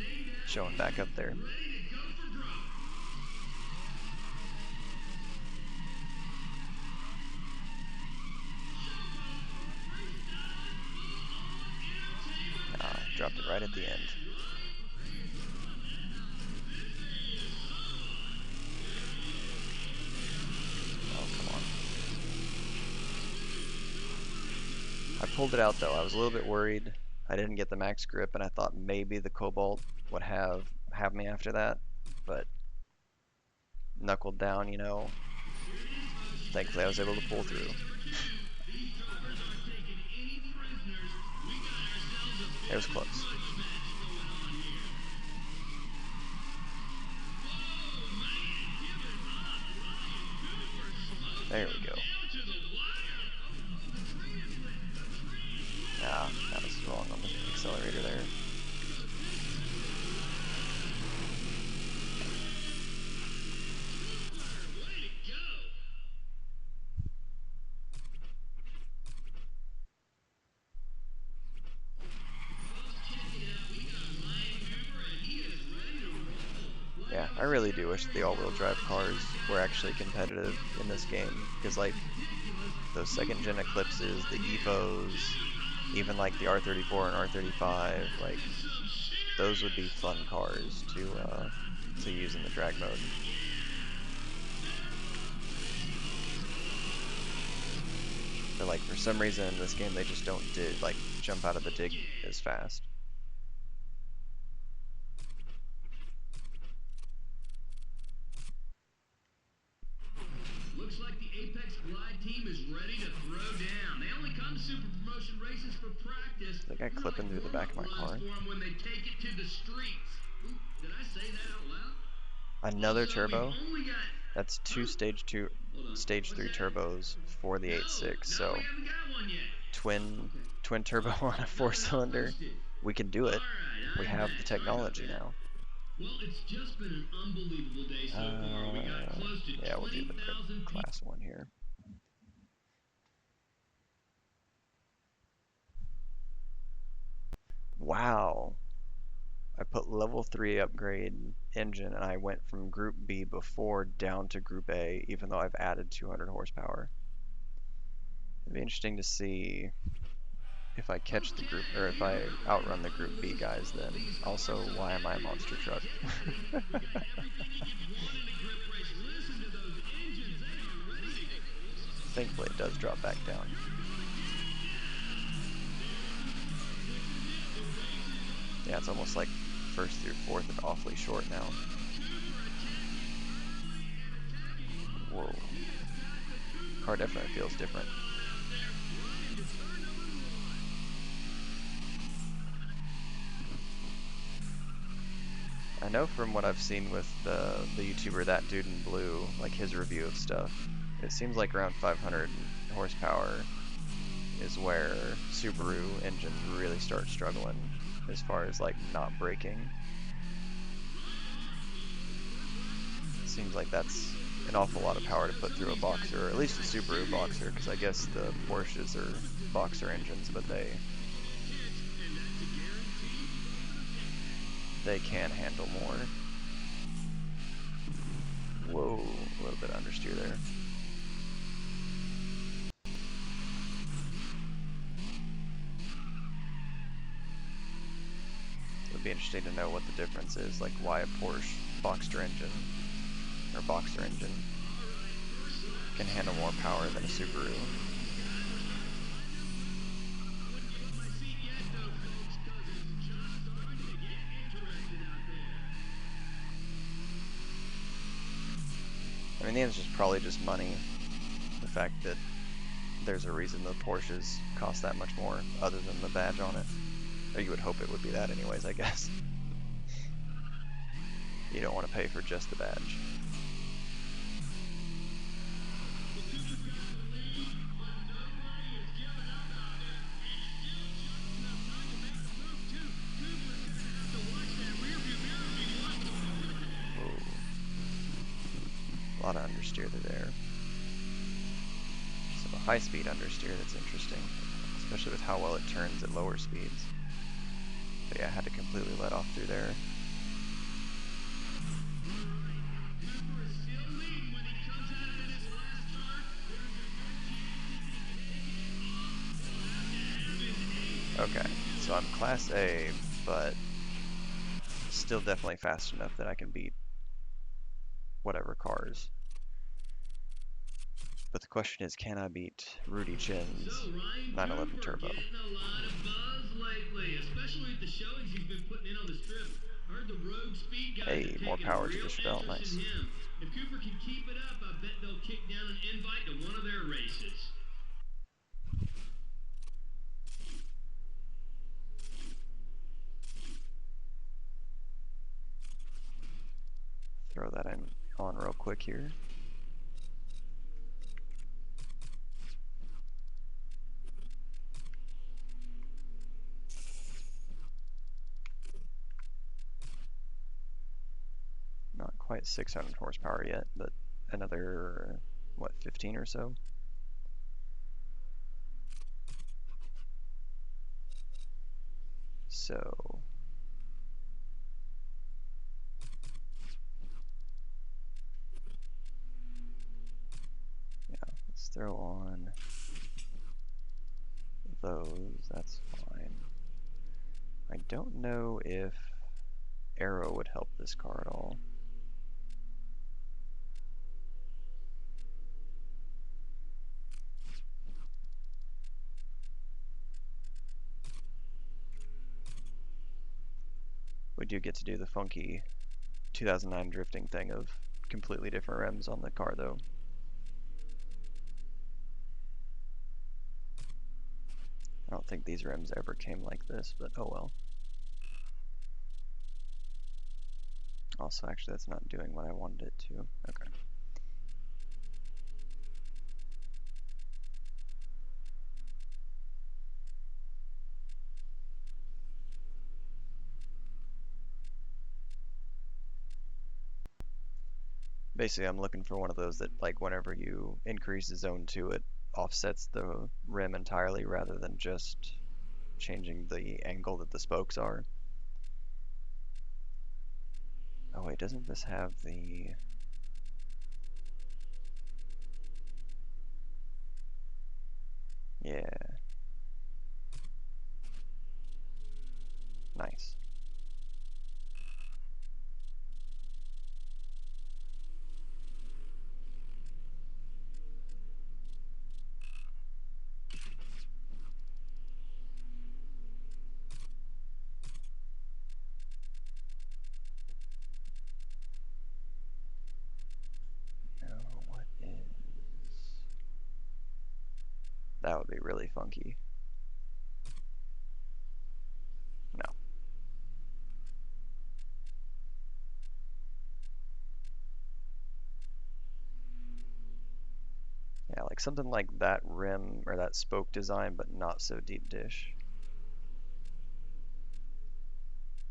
showing back up there. Ready to go for broke. Ah, dropped it right at the end. Oh, come on. I pulled it out though. I was a little bit worried. I didn't get the max grip, and I thought maybe the Cobalt would have me after that, but knuckled down, you know. Thankfully, I was able to pull through. These jobbers aren't taking any prisoners. We got ourselves a It was fist close. punch match going on here. Whoa, man, give it up, Ryan Cooper. Smoking There we him go. down to the wire. Ah, that was wrong on the accelerator there. Way to go. Yeah, I really do wish the all-wheel drive cars were actually competitive in this game, because like those second gen Eclipses, the Evos, even like the R34 and R35, like those would be fun cars to use in the drag mode. But like for some reason in this game they just don't like jump out of the dig as fast. Looks like the Apex Glide team is ready to throw down. They only come to Super Promotion races for practice. Is that guy They're like clipping through the back warm-up of my runs car? for them when they take it to the streets. Ooh, did I say that out loud? Another Also, we've turbo? only got... That's two Huh? Hold on. stage What's 3 that? turbos for the No, 8.6. no, we So haven't got one yet. twin Okay. twin turbo Well, on a four nothing else cylinder. posted. We can do All it. right, We I'm have the back. Sorry about technology that. now. Well, it's just been an unbelievable day so far. We got close to Yeah, we'll do the 20,000 people. class one here. Wow. I put level 3 upgrade engine and I went from group B before down to group A, even though I've added 200 horsepower. It'd be interesting to see if I catch the group, or if I outrun the group B guys, then also why am I a monster truck? We got everything you could want in a grip race. Listen to those engines. They are ready to go. Thankfully it does drop back down. Yeah, it's almost like first through fourth are awfully short now. Whoa. Car definitely feels different. I know from what I've seen with the YouTuber That Dude in Blue, like his review of stuff, it seems like around 500 horsepower is where Subaru engines really start struggling as far as like not braking. Seems like that's an awful lot of power to put through a Boxer, or at least a Subaru Boxer, because I guess the Porsches are Boxer engines, but they can handle more. Whoa, a little bit understeer there. It would be interesting to know what the difference is, like why a Porsche Boxster engine or Boxer engine can handle more power than a Subaru. I mean, the answer is probably just money. The fact that there's a reason the Porsches cost that much more, other than the badge on it. Or you would hope it would be that anyways, I guess. You don't want to pay for just the badge. Whoa. A lot of understeer there. So a high-speed understeer that's interesting. especially with how well it turns at lower speeds. But yeah, I had to completely let off through there. Okay, so I'm Class A, but still definitely fast enough that I can beat whatever cars. But the question is, can I beat Rudy So, Chin's Ryan 911 Cooper Turbo? getting a lot of buzz lately, especially with the showings he's been putting in on the strip. Heard the Rogue Speed guys Hey, have more taken a power to the real Chevelle, interest in nice. him. If Cooper can keep it up, I bet they'll kick down an invite to one of their races. Throw that in on real quick here. Not quite 600 horsepower yet, but another, what, 15 or so? So, yeah, let's throw on those, that's fine. I don't know if Aero would help this car at all. We do get to do the funky 2009 drifting thing of completely different rims on the car though. I don't think these rims ever came like this, but oh well. Also, actually, that's not doing what I wanted it to. Okay. Basically, I'm looking for one of those that, like, whenever you increase the zone 2, it offsets the rim entirely rather than just changing the angle that the spokes are. Oh wait, doesn't this have the... Yeah, nice. Now, what is... That would be really funky. No. Yeah, like something like that rim or that spoke design, but not so deep dish,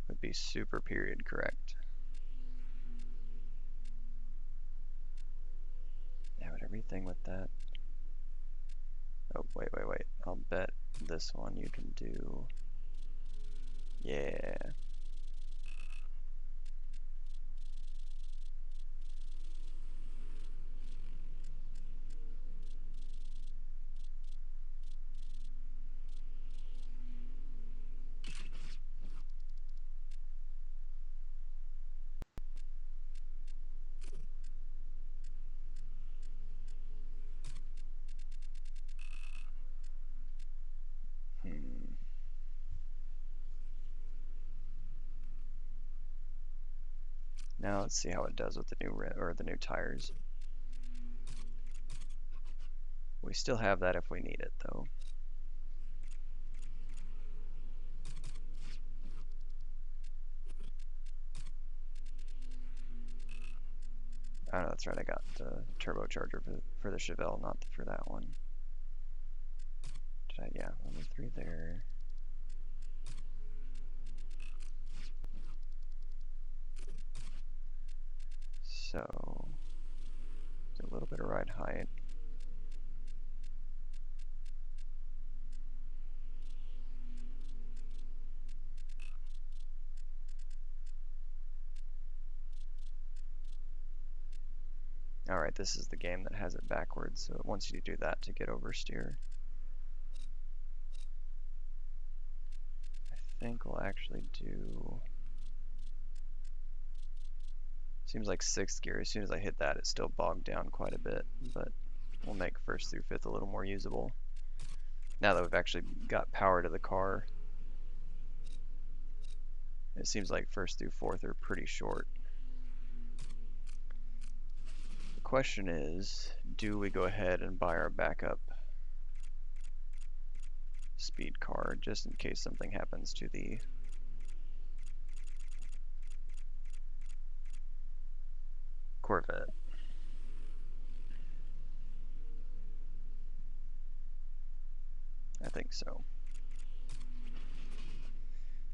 would be super period correct. Yeah, but everything with that. Oh, wait. I'll bet this one you can do. Yeah. Hmm. Now let's see how it does with the new or the new tires. We still have that if we need it, though. Oh, no, that's right. I got the turbocharger for the Chevelle, not for that one. Did I? Yeah, 1 3 there. So, a little bit of ride height. Alright, this is the game that has it backwards, so it wants you to do that to get oversteer. I think we'll actually do... Seems like 6th gear. As soon as I hit that, it's still bogged down quite a bit, but we'll make 1st through 5th a little more usable. Now that we've actually got power to the car, it seems like 1st through 4th are pretty short. The question is, do we go ahead and buy our backup speed car just in case something happens to the Corvette? I think so.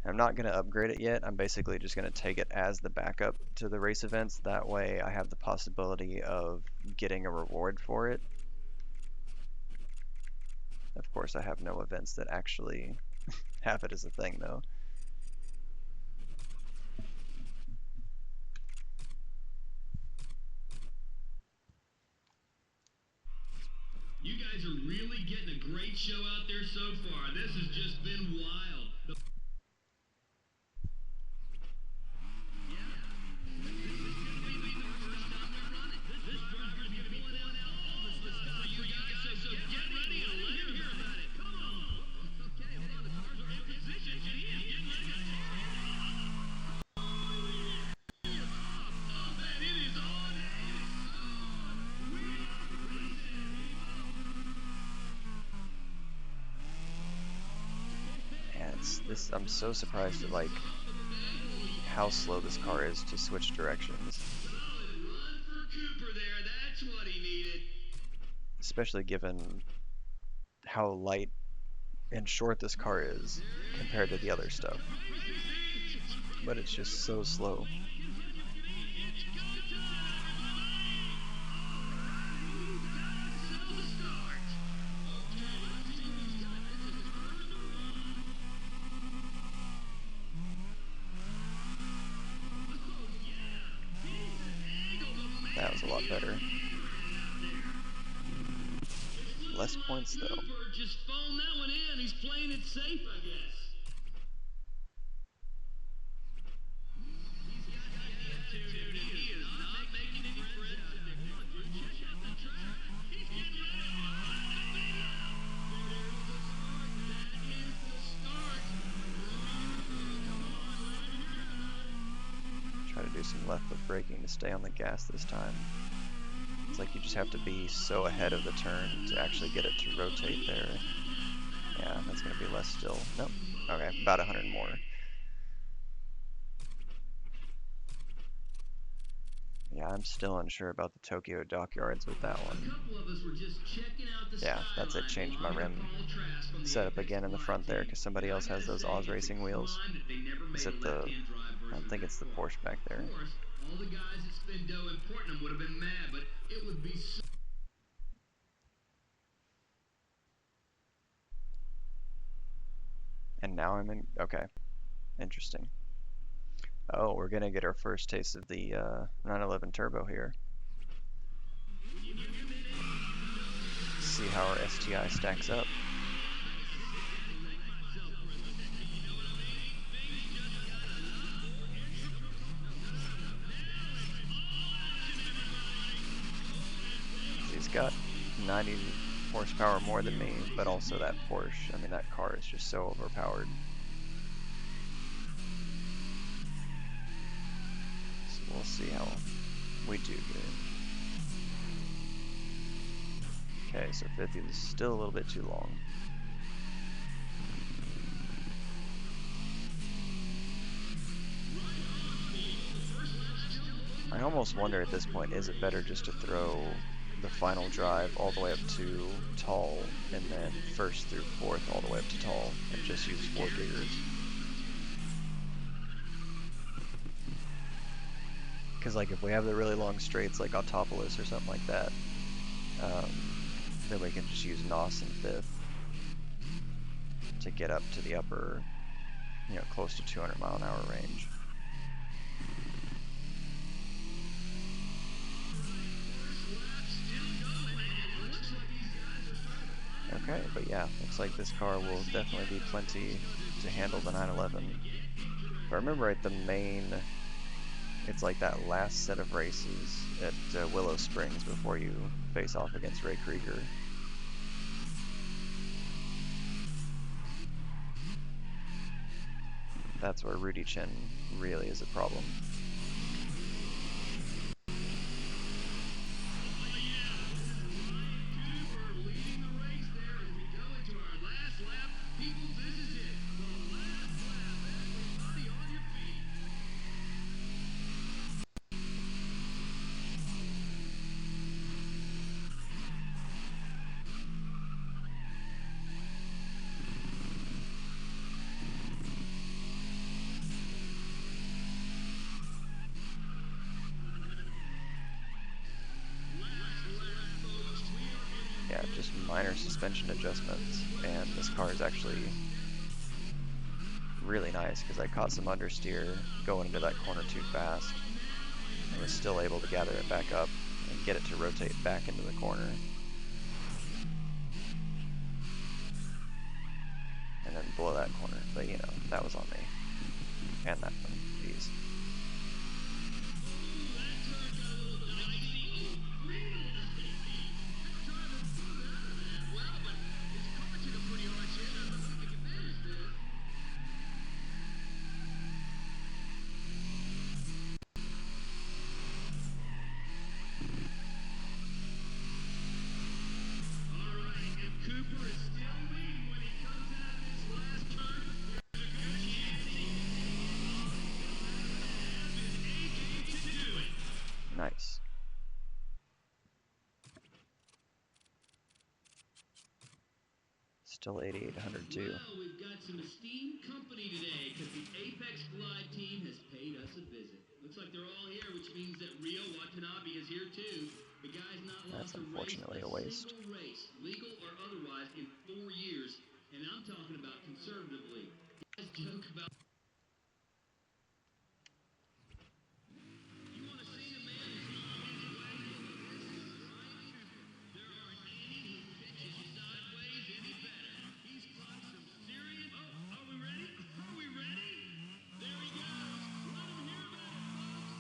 I'm not going to upgrade it yet. I'm basically just going to take it as the backup to the race events. That way I have the possibility of getting a reward for it. Of course, I have no events that actually have it as a thing, though. You guys are really getting a great show out there so far. This has just been wild. And I'm so surprised at like how slow this car is to switch directions. Solid run for Cooper there. That's what he needed. Especially given how light and short this car is compared to the other stuff. But it's just so slow. That was a lot better. Less points though. Cooper just phoned that one in. He's playing it safe, I guess. Try to do some left foot braking to stay on the gas this time. It's like you just have to be so ahead of the turn to actually get it to rotate there. Yeah, that's going to be less still. Nope. Okay, about 100 more. Yeah, I'm still unsure about the Tokyo dockyards with that one. Yeah, that's it. Changed my rim setup again in the front there because somebody else has those Oz Racing wheels. Is it the... I don't think it's the Porsche back there. All the guys at Spindo and Portland would have been mad, but it would be so. And now I'm in... Okay. Interesting. Oh, we're gonna get our first taste of the 911 Turbo here. See how our STI stacks up. He's got 90 horsepower more than me, but also that Porsche. I mean, that car is just so overpowered. So we'll see how we do here. Okay, so 50 is still a little bit too long. I almost wonder at this point, is it better just to throw the final drive all the way up to tall and then 1st through 4th all the way up to tall and just use 4 gears? Because like if we have the really long straights like Autopolis or something like that, then we can just use NOS in 5th to get up to the upper, close to 200 mile an hour range. Okay, but yeah, looks like this car will definitely be plenty to handle the 911. If I remember right, the main, it's like that last set of races at Willow Springs before you face off against Ray Krieger. That's where Rudy Chin really is a problem. Yeah, just minor suspension adjustments, and this car is actually really nice because I caught some understeer going into that corner too fast and was still able to gather it back up and get it to rotate back into the corner and then blow that corner. But you know, that was on me. And that one. Jeez. Nice. Still 8,800 too. Well, we've got some esteemed company today because the Apex Glide team has paid us a visit. Looks like they're all here, which means that Rio Watanabe is here too. The guy's not That's lost unfortunately a a waste. single race, legal or otherwise, in 4 years. And I'm talking about conservatively. Guys joke about you want to see the man there aren't any who pitches sideways any better. He's caught some serious. Oh, are we ready? Are we ready? There he goes. Let him hear about it, folks.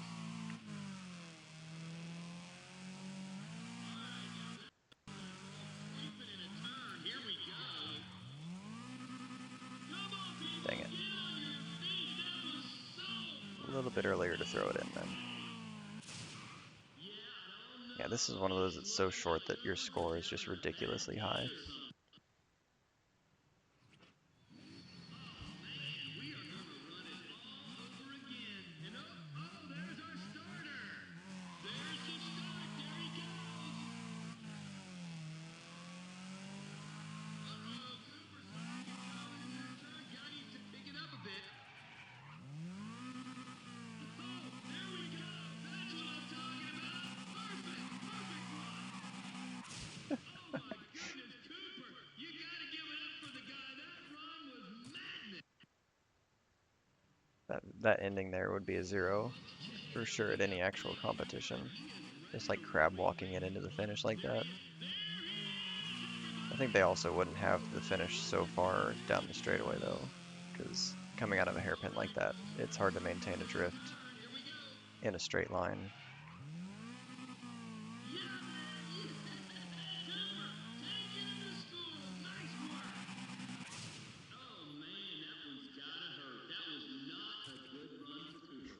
Keep it in a turn. Here we go. Come on, people, Dang it. get on your feet. That was so A little bit earlier to throw it in then. yeah, I don't Yeah, this is know. one of those He's that's so looking like short a that your nervous is score is just having a bad ridiculously day high. or something. Man, we are gonna run it all over again. And there's our starter. There's the start. There he goes. Cooper's looking to go in that turn. Guy needs to pick it up a bit. Oh, there we go. That's what I'm talking about. Perfect. Perfect run. Oh my goodness, Cooper. You gotta give it up for the guy. That run was madness. That ending there would be a zero for sure at any actual competition. Just like crab walking it into the finish like that. I think they also wouldn't have the finish so far down the straightaway though, because coming out of a hairpin like that, it's hard to maintain a drift in a straight line. Oh man, that one's gotta hurt. That was not a good run for Cooper.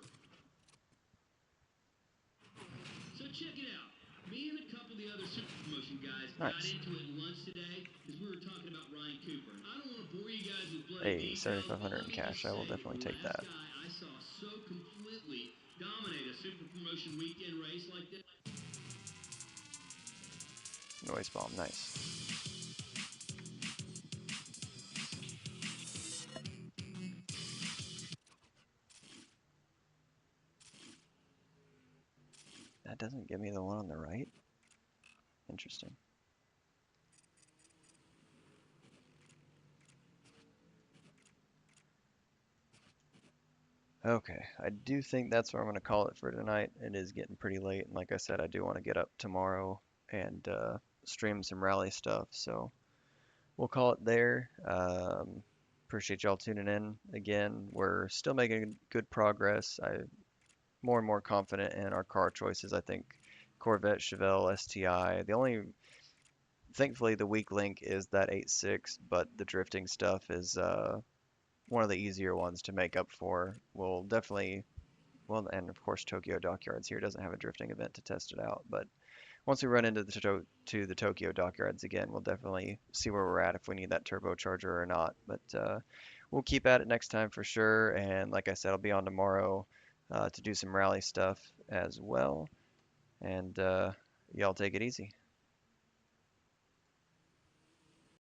So check it out. Me and a couple of the other super promotion guys got Nice. into it at lunch today because we were talking about Ryan Cooper. I don't want to bore you guys with bloody A details, but 7,500 let in me just cash. I will say that definitely the take last that. guy I saw so completely dominate a super promotion weekend race like this. Noise bomb. Nice. That doesn't give me the one on the right. Interesting. Okay, I do think that's where I'm going to call it for tonight. It is getting pretty late, and like I said, I do want to get up tomorrow and stream some rally stuff. So we'll call it there. Appreciate y'all tuning in again. We're still making good progress. I'm more and more confident in our car choices. I think Corvette, Chevelle, STI. The only, thankfully, the weak link is that 8.6, but the drifting stuff is one of the easier ones to make up for. We'll definitely, well, and of course Tokyo Dockyards here doesn't have a drifting event to test it out, but once we run into the Tokyo Dockyards again, we'll definitely see where we're at if we need that turbocharger or not. But we'll keep at it next time for sure. And like I said, I'll be on tomorrow to do some rally stuff as well. And y'all take it easy.